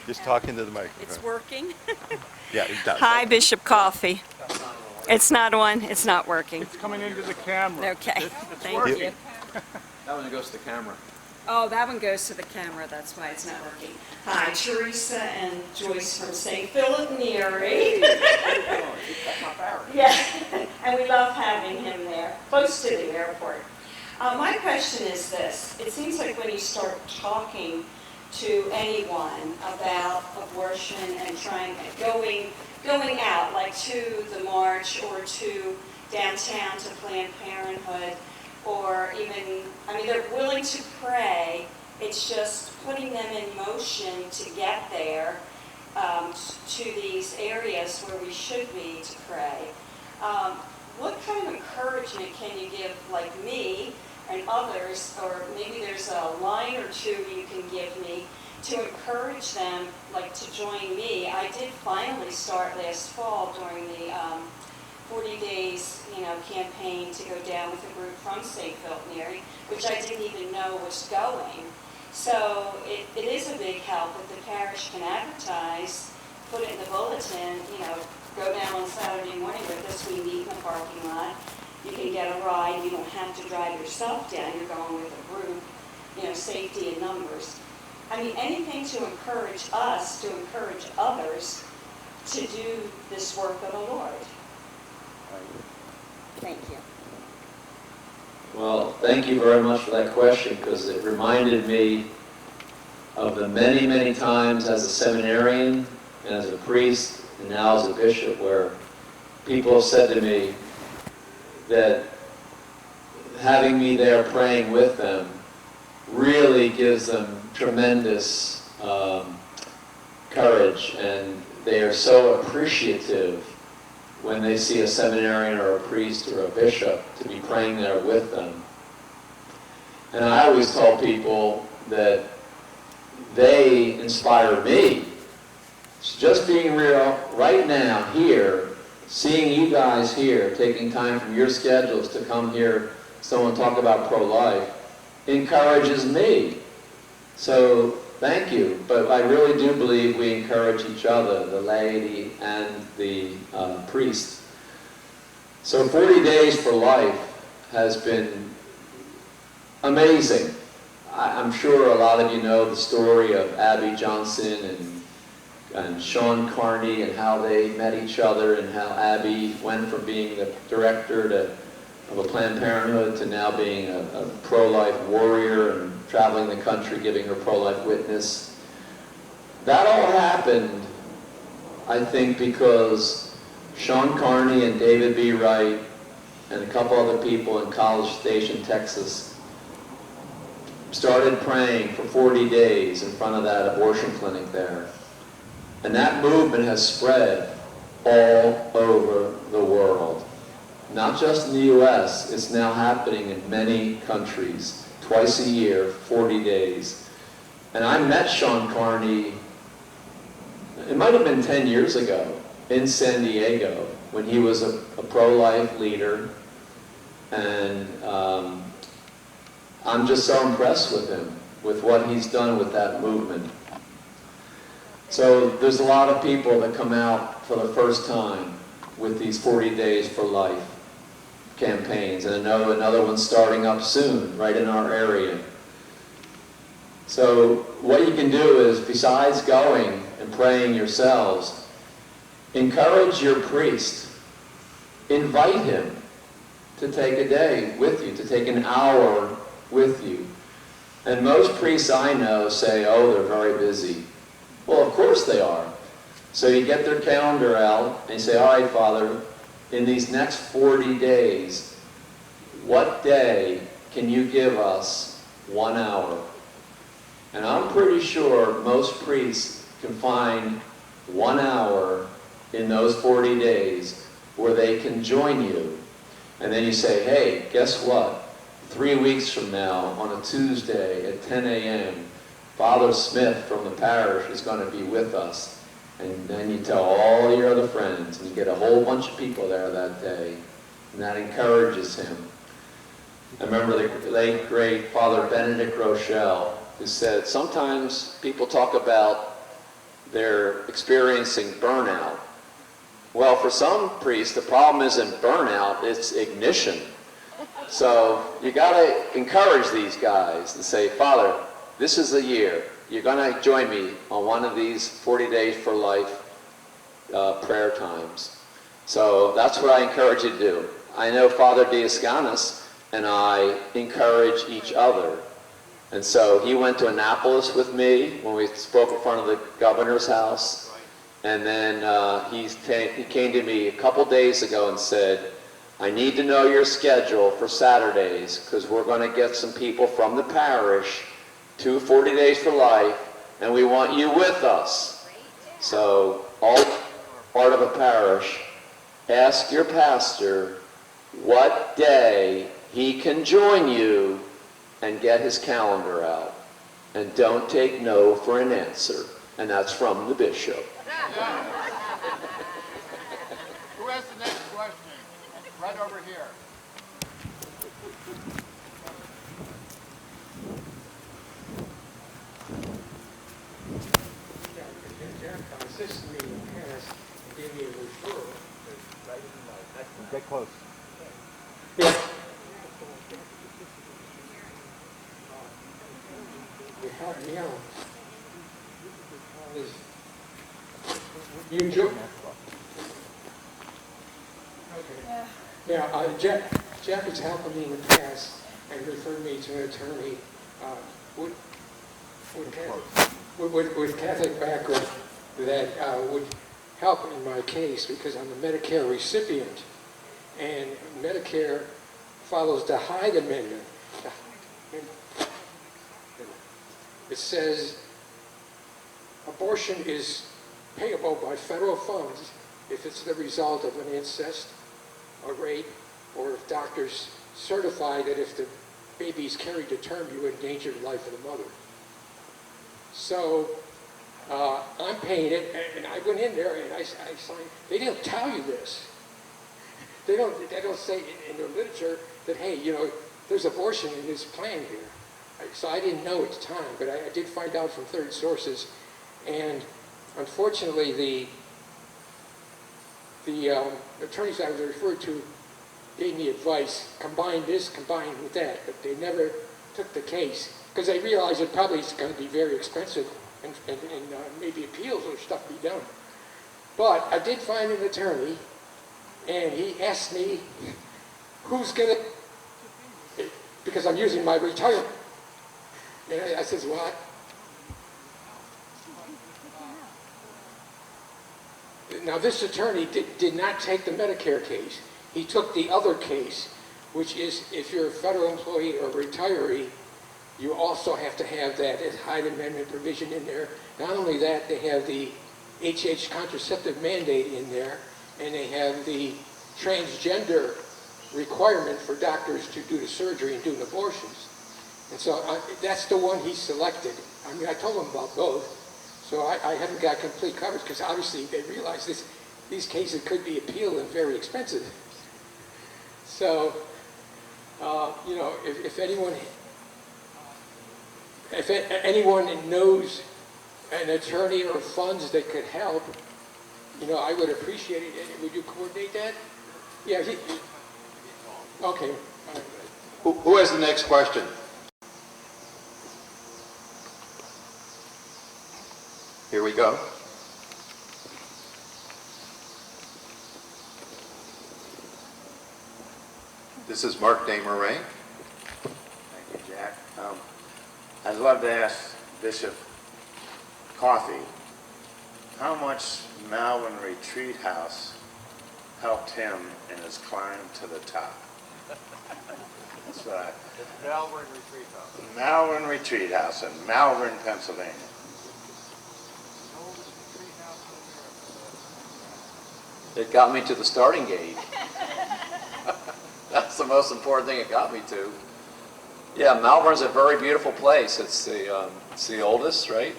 Speaker 2: Just talk into the microphone.
Speaker 6: It's working.
Speaker 2: Yeah, it does.
Speaker 6: Hi, Bishop Coffey. It's not on. It's not working.
Speaker 5: It's coming into the camera.
Speaker 6: Okay. Thank
Speaker 5: working.
Speaker 6: you.
Speaker 3: That one goes to the camera.
Speaker 6: Oh, that one goes to the camera. That's why it's not working. Hi, Teresa and Joyce from St. Philip Neri. Yeah, and we love having him there, close to the airport. My question is this. It seems like when you start talking to anyone about abortion and going out, like to the march or to downtown to Planned Parenthood, or even, they're willing to pray. It's just putting them in motion to get there, to these areas where we should be to pray. What kind of encouragement can you give, like me and others, or maybe there's a line or two you can give me to encourage them, like to join me? I did finally start last fall during the 40 days, campaign to go down with a group from St. Philip Neri, which I didn't even know was going. So it is a big help if the parish can advertise, put it in the bulletin, go down on Saturday morning with us, we meet in the parking lot. You can get a ride, you don't have to drive yourself down, you're going with a group, safety in numbers. I mean, anything to encourage us, to encourage others to do this work of the Lord. Thank you.
Speaker 3: Well, thank you very much for that question, because it reminded me of the many, many times as a seminarian and as a priest and now as a bishop where people have said to me that having me there praying with them really gives them tremendous courage, and they are so appreciative when they see a seminarian or a priest or a bishop to be praying there with them. And I always tell people that they inspire me. So just being real right now here, seeing you guys here, taking time from your schedules to come here, someone talk about pro-life, encourages me. So thank you, but I really do believe we encourage each other, the laity and the priest. So 40 Days for Life has been amazing. I'm sure a lot of you know the story of Abby Johnson and Sean Carney and how they met each other, and how Abby went from being the director of a Planned Parenthood to now being a pro-life warrior and traveling the country giving her pro-life witness. That all happened, I think, because Sean Carney and David B. Wright and a couple other people in College Station, Texas, started praying for 40 days in front of that abortion clinic there. And that movement has spread all over the world. Not just in the U.S., it's now happening in many countries, twice a year, 40 days. And I met Sean Carney, it might have been 10 years ago, in San Diego, when he was a pro-life leader. And I'm just so impressed with him, with what he's done with that movement. So there's a lot of people that come out for the first time with these 40 Days for Life campaigns, and I know another one's starting up soon, right in our area. So what you can do is, besides going and praying yourselves, encourage your priest. Invite him to take a day with you, to take an hour with you. And most priests I know say, oh, they're very busy. Well, of course they are. So you get their calendar out and you say, all right, Father, in these next 40 days, what day can you give us 1 hour? And I'm pretty sure most priests can find 1 hour in those 40 days where they can join you. And then you say, hey, guess what? 3 weeks from now, on a Tuesday at 10 a.m., Father Smith from the parish is going to be with us. And then you tell all your other friends, and you get a whole bunch of people there that day, and that encourages him. I remember the late, great Father Benedict Rochelle, who said, sometimes people talk about they're experiencing burnout. Well, for some priests, the problem isn't burnout, it's ignition. So you got to encourage these guys and say, Father, this is the year. You're going to join me on one of these 40 Days for Life prayer times. So that's what I encourage you to do. I know Father Diascanis and I encourage each other. And so he went to Annapolis with me when we spoke in front of the governor's house. And then he came to me a couple days ago and said, I need to know your schedule for Saturdays, because we're going to get some people from the parish to 40 Days for Life, and we want you with us. So, all part of a parish, ask your pastor what day he can join you and get his calendar out. And don't take no for an answer. And that's from the bishop.
Speaker 1: Who has the next question? Right over here.
Speaker 7: Consistently in the past, gave me a referral.
Speaker 5: Get close.
Speaker 7: Yeah. You helped me out. You enjoy? Okay. Yeah, Jeff has helped me in the past and referred me to an attorney with Catholic background that would help in my case because I'm a Medicare recipient, and Medicare follows the Hyde Amendment. It says abortion is payable by federal funds if it's the result of an incest, a rape, or if doctors certify that if the baby is carried to term, you endanger the life of the mother. So I'm paying it, and I went in there and I signed. They didn't tell you this. They don't say in the literature that, hey, you know, there's abortion in this plan here. So I didn't know at the time, but I did find out from third sources. And unfortunately, the attorneys I was referred to gave me advice, combine this, combine with that, but they never took the case because they realized it probably is going to be very expensive and maybe appeals or stuff be done. But I did find an attorney, and he asked me, who's going to, because I'm using my retirement. And I says, what? Now this attorney did not take the Medicare case. He took the other case, which is if you're a federal employee or retiree, you also have to have that Hyde Amendment provision in there. Not only that, they have the HH contraceptive mandate in there, and they have the transgender requirement for doctors to do the surgery and do the abortions. And so that's the one he selected. I mean, I told him about both, so I haven't got complete coverage because obviously they realize these cases could be appealed and very expensive. So, you know, if anyone knows an attorney or funds that could help, you know, I would appreciate it. Would you coordinate that? Yeah. Okay.
Speaker 1: Who has the next question?
Speaker 2: Here we go. This is Mark DeMarais.
Speaker 8: Thank you, Jack. I'd love to ask Bishop Coffey how much Malvern Retreat House helped him in his climb to the top. That's right.
Speaker 1: Malvern Retreat House.
Speaker 8: Malvern Retreat House in Malvern, Pennsylvania.
Speaker 3: It got me to the starting gate. That's the most important thing it got me to. Yeah, Malvern's a very beautiful place. It's the oldest, right?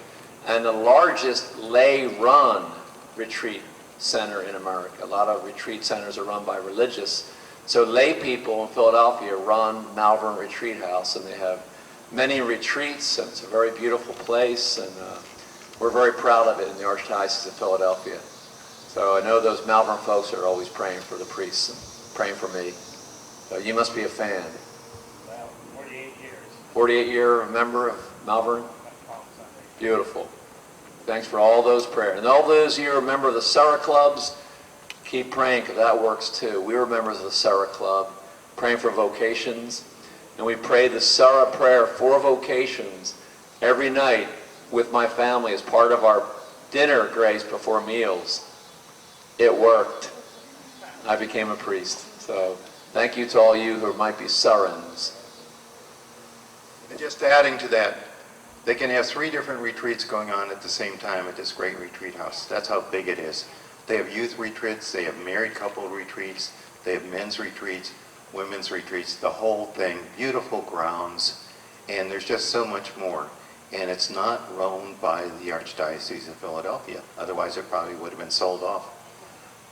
Speaker 3: And the largest lay-run retreat center in America. A lot of retreat centers are run by religious. So lay people in Philadelphia run Malvern Retreat House, and they have many retreats, and it's a very beautiful place, and we're very proud of it in the Archdiocese of Philadelphia. So I know those Malvern folks are always praying for the priests and praying for me. So you must be a fan.
Speaker 8: Well, 48 years.
Speaker 3: 48-year member of Malvern? Beautiful. Thanks for all those prayers. And all those of you who are a member of the Sarah Clubs, keep praying because that works too. We were members of the Sarah Club, praying for vocations. And we pray the Sarah prayer for vocations every night with my family as part of our dinner grace before meals. It worked. I became a priest. So thank you to all you who might be Sarans.
Speaker 2: And just adding to that, they can have 3 different retreats going on at the same time at this great retreat house. That's how big it is. They have youth retreats, they have married couple retreats, they have men's retreats, women's retreats, the whole thing, beautiful grounds, and there's just so much more. And it's not run by the Archdiocese of Philadelphia. Otherwise it probably would have been sold off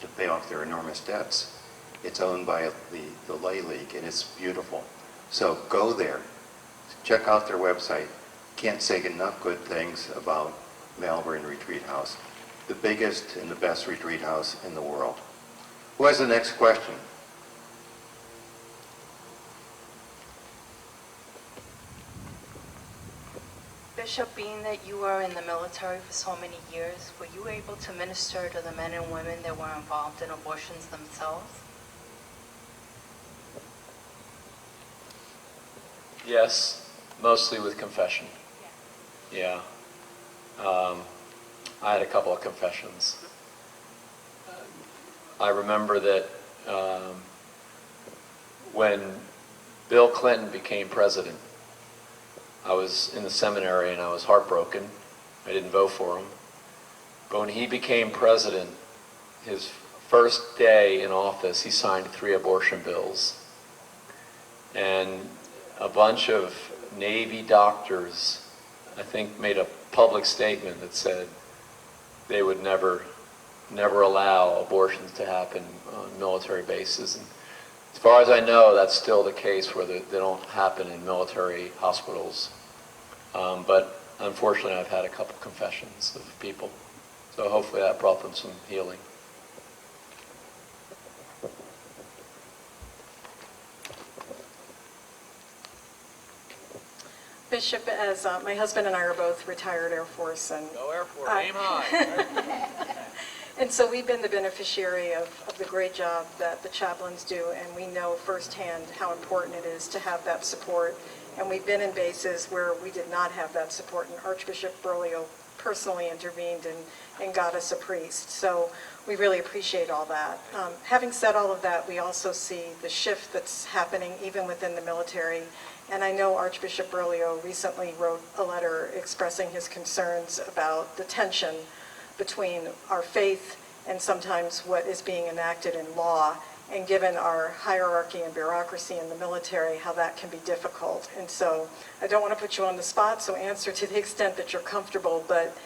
Speaker 2: to pay off their enormous debts. It's owned by the Lay League, and it's beautiful. So go there, check out their website. Can't say enough good things about Malvern Retreat House. The biggest and the best retreat house in the world. Who has the next question?
Speaker 9: Bishop, being that you were in the military for so many years, were you able to minister to the men and women that were involved in abortions themselves?
Speaker 3: Yes, mostly with confession. Yeah. I had a couple of confessions. I remember that when Bill Clinton became president, I was in the seminary and I was heartbroken. I didn't vote for him. But when he became president, his first day in office, he signed 3 abortion bills. And a bunch of Navy doctors, I think, made a public statement that said they would never allow abortions to happen on military bases. And as far as I know, that's still the case, where they don't happen in military hospitals. But unfortunately, I've had a couple confessions of people. So hopefully that brought them some healing.
Speaker 10: Bishop, as my husband and I are both retired Air Force, and
Speaker 3: Go Air Force, aim high.
Speaker 10: and so we've been the beneficiary of the great job that the chaplains do, and we know firsthand how important it is to have that support. And we've been in bases where we did not have that support, and Archbishop Berlioz personally intervened and got us a priest. So we really appreciate all that. Having said all of that, we also see the shift that's happening even within the military. And I know Archbishop Berlioz recently wrote a letter expressing his concerns about the tension between our faith and sometimes what is being enacted in law. And given our hierarchy and bureaucracy in the military, how that can be difficult. And so I don't want to put you on the spot, so answer to the extent that you're comfortable, but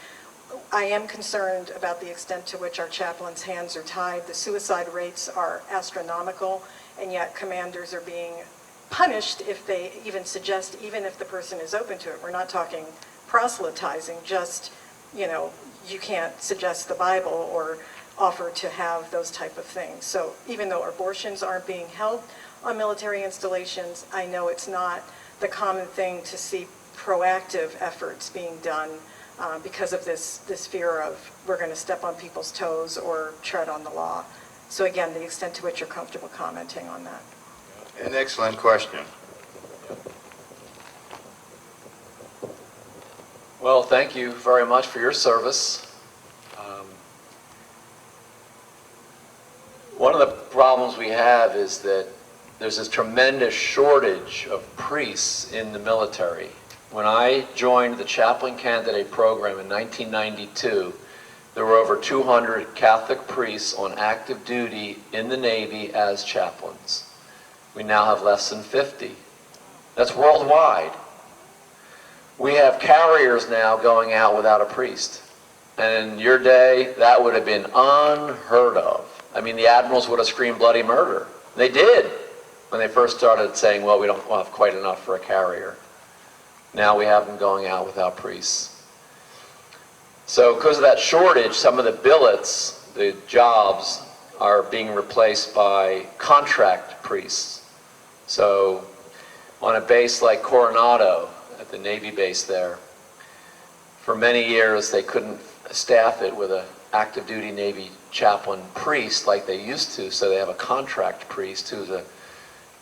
Speaker 10: I am concerned about the extent to which our chaplains' hands are tied. The suicide rates are astronomical, and yet commanders are being punished if they even suggest, even if the person is open to it. We're not talking proselytizing, just, you can't suggest the Bible or offer to have those type of things. So even though abortions aren't being held on military installations, I know it's not the common thing to see proactive efforts being done because of this fear of we're going to step on people's toes or tread on the law. So again, the extent to which you're comfortable commenting on that.
Speaker 8: An excellent question.
Speaker 3: Well, thank you very much for your service. One of the problems we have is that there's this tremendous shortage of priests in the military. When I joined the chaplain candidate program in 1992, there were over 200 Catholic priests on active duty in the Navy as chaplains. We now have less than 50. That's worldwide. We have carriers now going out without a priest. And in your day, that would have been unheard of. I mean, the admirals would have screamed bloody murder. They did when they first started saying, well, we don't have quite enough for a carrier. Now we have them going out without priests. So because of that shortage, some of the billets, the jobs, are being replaced by contract priests. So on a base like Coronado, at the Navy base there, for many years they couldn't staff it with an active duty Navy chaplain priest like they used to, so they have a contract priest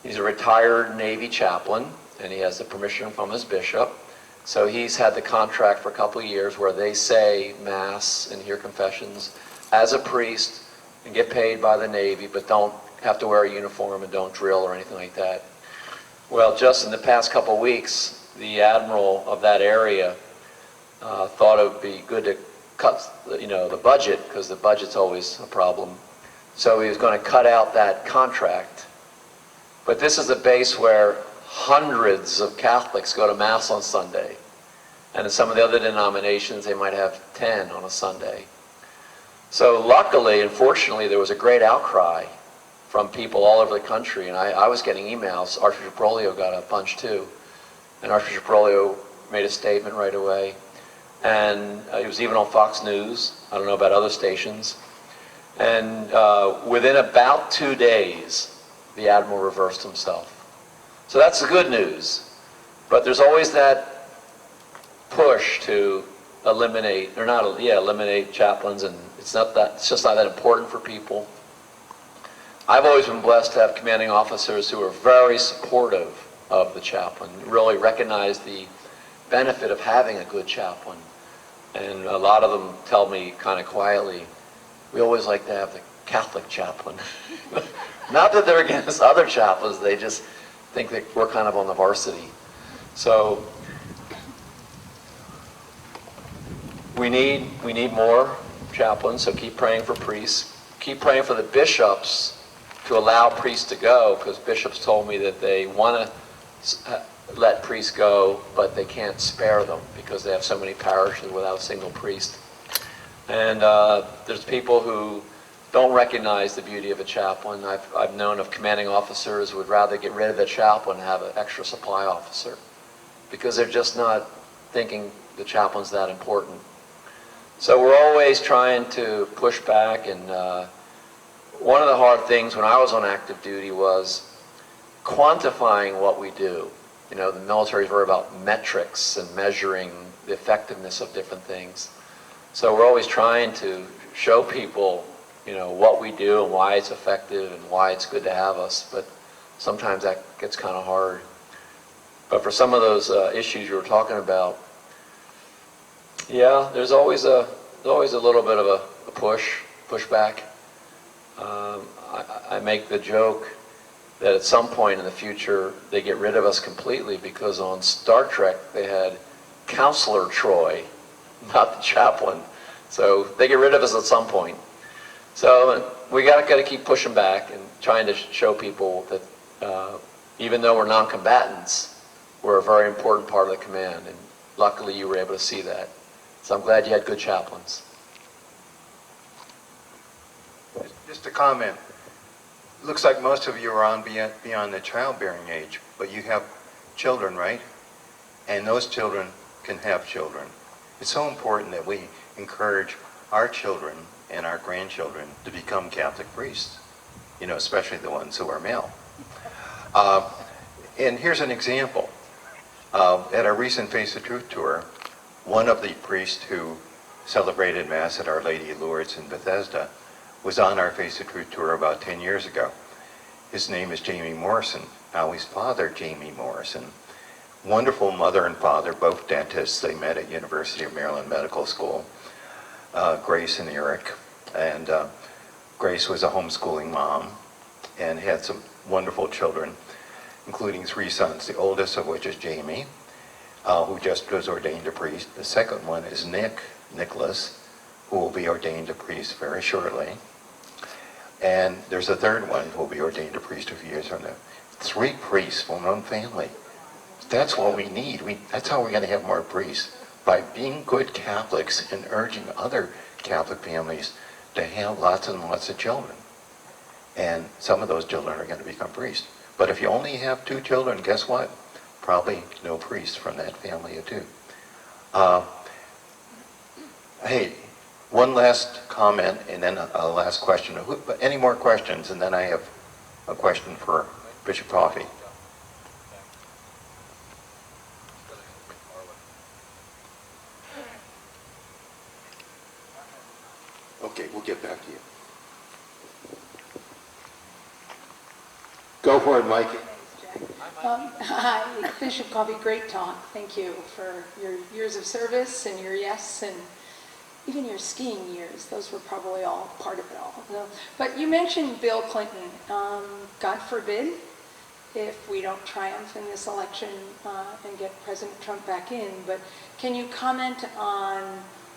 Speaker 3: he's a retired Navy chaplain, and he has the permission from his bishop. So he's had the contract for a couple of years where they say Mass and hear confessions as a priest and get paid by the Navy, but don't have to wear a uniform and don't drill or anything like that. Well, just in the past couple of weeks, the admiral of that area thought it would be good to cut the budget, because the budget's always a problem. So he was going to cut out that contract. But this is a base where hundreds of Catholics go to Mass on Sunday. And in some of the other denominations, they might have 10 on a Sunday. So luckily, unfortunately, there was a great outcry from people all over the country. And I was getting emails. Archbishop Berlioz got a bunch too. And Archbishop Berlioz made a statement right away. And it was even on Fox News. I don't know about other stations. And within about 2 days, the admiral reversed himself. So that's the good news. But there's always that push to eliminate, or not, yeah, eliminate chaplains, and it's just not that important for people. I've always been blessed to have commanding officers who are very supportive of the chaplain, really recognize the benefit of having a good chaplain. And a lot of them tell me kind of quietly, we always like to have the Catholic chaplain. Not that they're against other chaplains, they just think that we're kind of on the varsity. So we need more chaplains, so keep praying for priests. Keep praying for the bishops to allow priests to go, because bishops told me that they want to let priests go, but they can't spare them because they have so many parishes without a single priest. And there's people who don't recognize the beauty of a chaplain. I've known of commanding officers who would rather get rid of the chaplain and have an extra supply officer because they're just not thinking the chaplain's that important. So we're always trying to push back, and one of the hard things when I was on active duty was quantifying what we do. You know, the military is very about metrics and measuring the effectiveness of different things. So we're always trying to show people, you know, what we do and why it's effective and why it's good to have us, but sometimes that gets kind of hard. But for some of those issues you were talking about, yeah, there's always a little bit of a pushback. I make the joke that at some point in the future they get rid of us completely, because on Star Trek they had Counselor Troy, not the chaplain. So they get rid of us at some point. So we got to keep pushing back and trying to show people that even though we're non-combatants, we're a very important part of the command, and luckily you were able to see that. So I'm glad you had good chaplains.
Speaker 2: Just a comment. Looks like most of you are on beyond the childbearing age, but you have children, right? And those children can have children. It's so important that we encourage our children and our grandchildren to become Catholic priests, you know, especially the ones who are male. And here's an example. At our recent Face the Truth tour, one of the priests who celebrated Mass at Our Lady of Lourdes in Bethesda was on our Face the Truth tour about 10 years ago. His name is Jamie Morrison. Now his father, Jamie Morrison, wonderful mother and father, both dentists. They met at University of Maryland Medical School, Grace and Eric. And Grace was a homeschooling mom and had some wonderful children, including 3 sons, the oldest of which is Jamie, who just was ordained a priest. The second one is Nicholas, who will be ordained a priest very shortly. And there's a third one who will be ordained a priest a few years from now. 3 priests from one family. That's what we need. That's how we're going to have more priests, by being good Catholics and urging other Catholic families to have lots and lots of children. And some of those children are going to become priests. But if you only have 2 children, guess what? Probably no priest from that family of 2. Hey, one last comment and then a last question. Any more questions? And then I have a question for Bishop Coffey. Okay, we'll get back to you. Go for it, Mike.
Speaker 11: Hi, Bishop Coffey, great talk. Thank you for your years of service and your yes, and even your skiing years. Those were probably all part of it all. But you mentioned Bill Clinton. God forbid if we don't triumph in this election and get President Trump back in, but can you comment on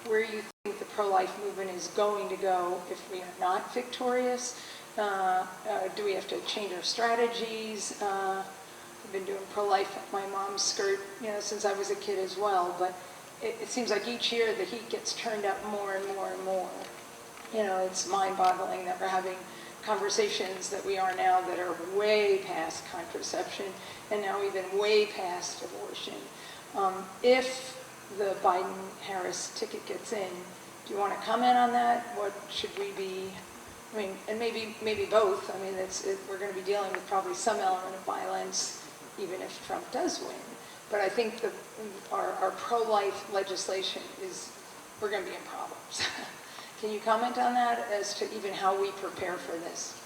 Speaker 11: where you think the pro-life movement is going to go if we are not victorious? Do we have to change our strategies? I've been doing pro-life at my mom's skirt, since I was a kid as well, but it seems like each year the heat gets turned up more and more and more. It's mind-boggling that we're having conversations that we are now that are way past contraception and now even way past abortion. If the Biden-Harris ticket gets in, do you want to comment on that? What should we be? And maybe both. We're going to be dealing with probably some element of violence, even if Trump does win. But I think our pro-life legislation we're going to be in problems. Can you comment on that as to even how we prepare for this?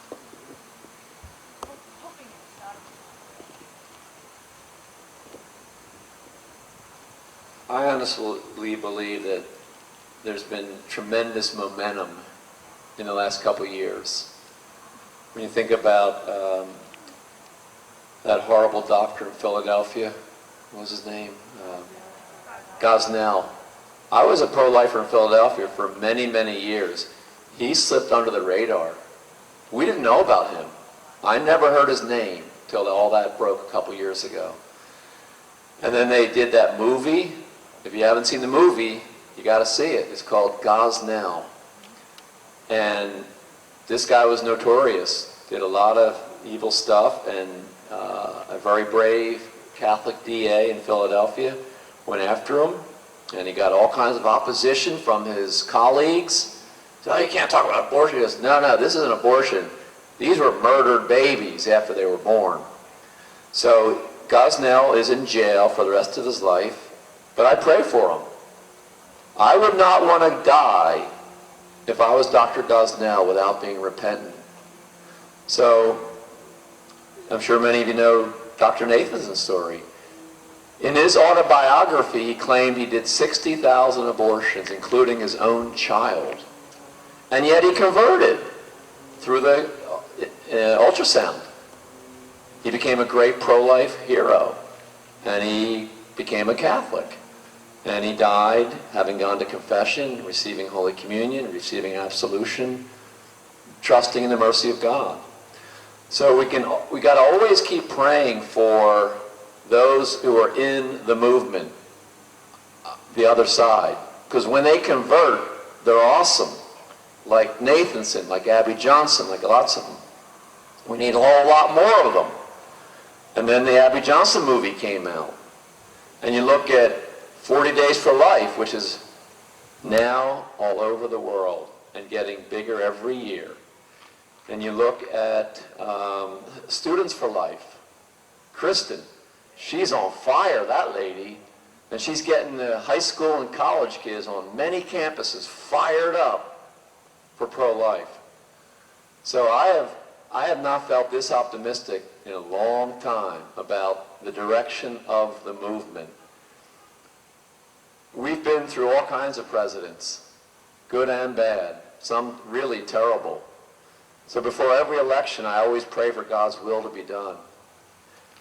Speaker 3: I honestly believe that there's been tremendous momentum in the last couple of years. When you think about that horrible doctor in Philadelphia, what was his name? Gosnell. I was a pro-lifer in Philadelphia for many, many years. He slipped under the radar. We didn't know about him. I never heard his name till all that broke a couple years ago. And then they did that movie. If you haven't seen the movie, you got to see it. It's called Gosnell. And this guy was notorious, did a lot of evil stuff, and a very brave Catholic DA in Philadelphia went after him, and he got all kinds of opposition from his colleagues. So, you can't talk about abortion. He goes, no, this isn't abortion. These were murdered babies after they were born. So Gosnell is in jail for the rest of his life, but I pray for him. I would not want to die if I was Dr. Gosnell without being repentant. So I'm sure many of you know Dr. Nathanson's story. In his autobiography, he claimed he did 60,000 abortions, including his own child. And yet he converted through the ultrasound. He became a great pro-life hero, and he became a Catholic. And he died having gone to confession, receiving Holy Communion, receiving absolution, trusting in the mercy of God. So we got to always keep praying for those who are in the movement, the other side. Because when they convert, they're awesome. Like Nathanson, like Abby Johnson, like lots of them. We need a whole lot more of them. And then the Abby Johnson movie came out. And you look at 40 Days for Life, which is now all over the world and getting bigger every year. And you look at Students for Life. Kristen, she's on fire, that lady. And she's getting the high school and college kids on many campuses fired up for pro-life. So I have not felt this optimistic in a long time about the direction of the movement. We've been through all kinds of presidents, good and bad, some really terrible. So before every election, I always pray for God's will to be done.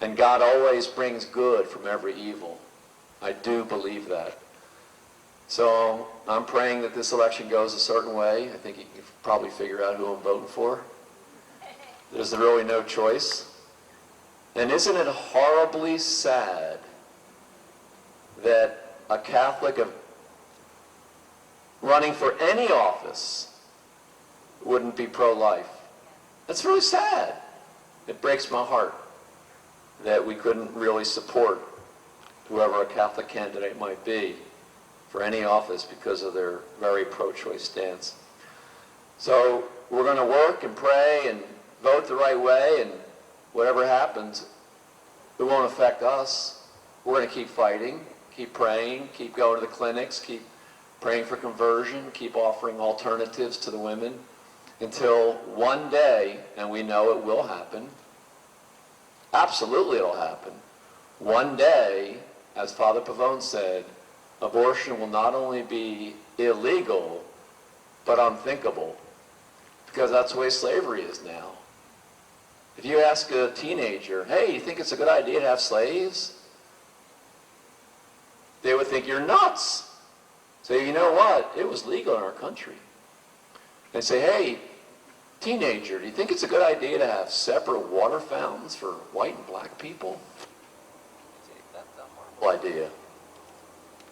Speaker 3: And God always brings good from every evil. I do believe that. So I'm praying that this election goes a certain way. I think you can probably figure out who I'm voting for. There's really no choice. And isn't it horribly sad that a Catholic running for any office wouldn't be pro-life? That's really sad. It breaks my heart that we couldn't really support whoever a Catholic candidate might be for any office because of their very pro-choice stance. So we're going to work and pray and vote the right way, and whatever happens, it won't affect us. We're going to keep fighting, keep praying, keep going to the clinics, keep praying for conversion, keep offering alternatives to the women until one day, and we know it will happen, absolutely it'll happen, one day, as Father Pavone said, abortion will not only be illegal, but unthinkable, because that's the way slavery is now. If you ask a teenager, hey, you think it's a good idea to have slaves? They would think you're nuts. So you know what? It was legal in our country. They say, hey, teenager, do you think it's a good idea to have separate water fountains for white and black people? That's a horrible idea.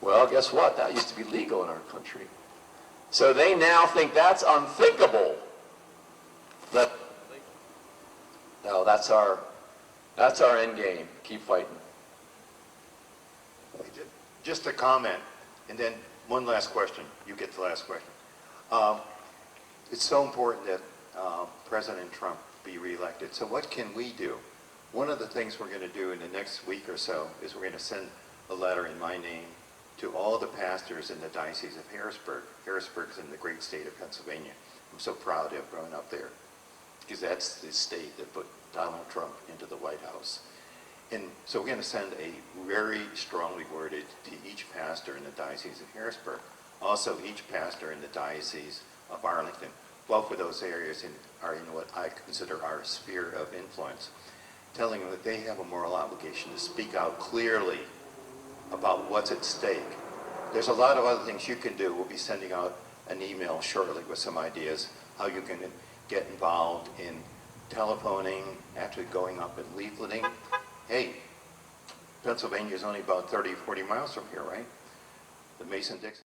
Speaker 3: Well, guess what? That used to be legal in our country. So they now think that's unthinkable. No, that's our end game. Keep fighting.
Speaker 2: Just a comment, and then one last question. You get the last question. It's so important that President Trump be reelected. So what can we do? One of the things we're going to do in the next week or so is we're going to send a letter in my name to all the pastors in the Diocese of Harrisburg. Harrisburg's in the great state of Pennsylvania. I'm so proud to have grown up there because that's the state that put Donald Trump into the White House. And so we're going to send a very strongly worded to each pastor in the Diocese of Harrisburg. Also, each pastor in the Diocese of Arlington. Both of those areas are in what I consider our sphere of influence, telling them that they have a moral obligation to speak out clearly about what's at stake. There's a lot of other things you can do. We'll be sending out an email shortly with some ideas how you can get involved in telephoning, actually going up and leafleting. Hey, Pennsylvania is only about 30, 40 miles from here, right? The Mason-Dixon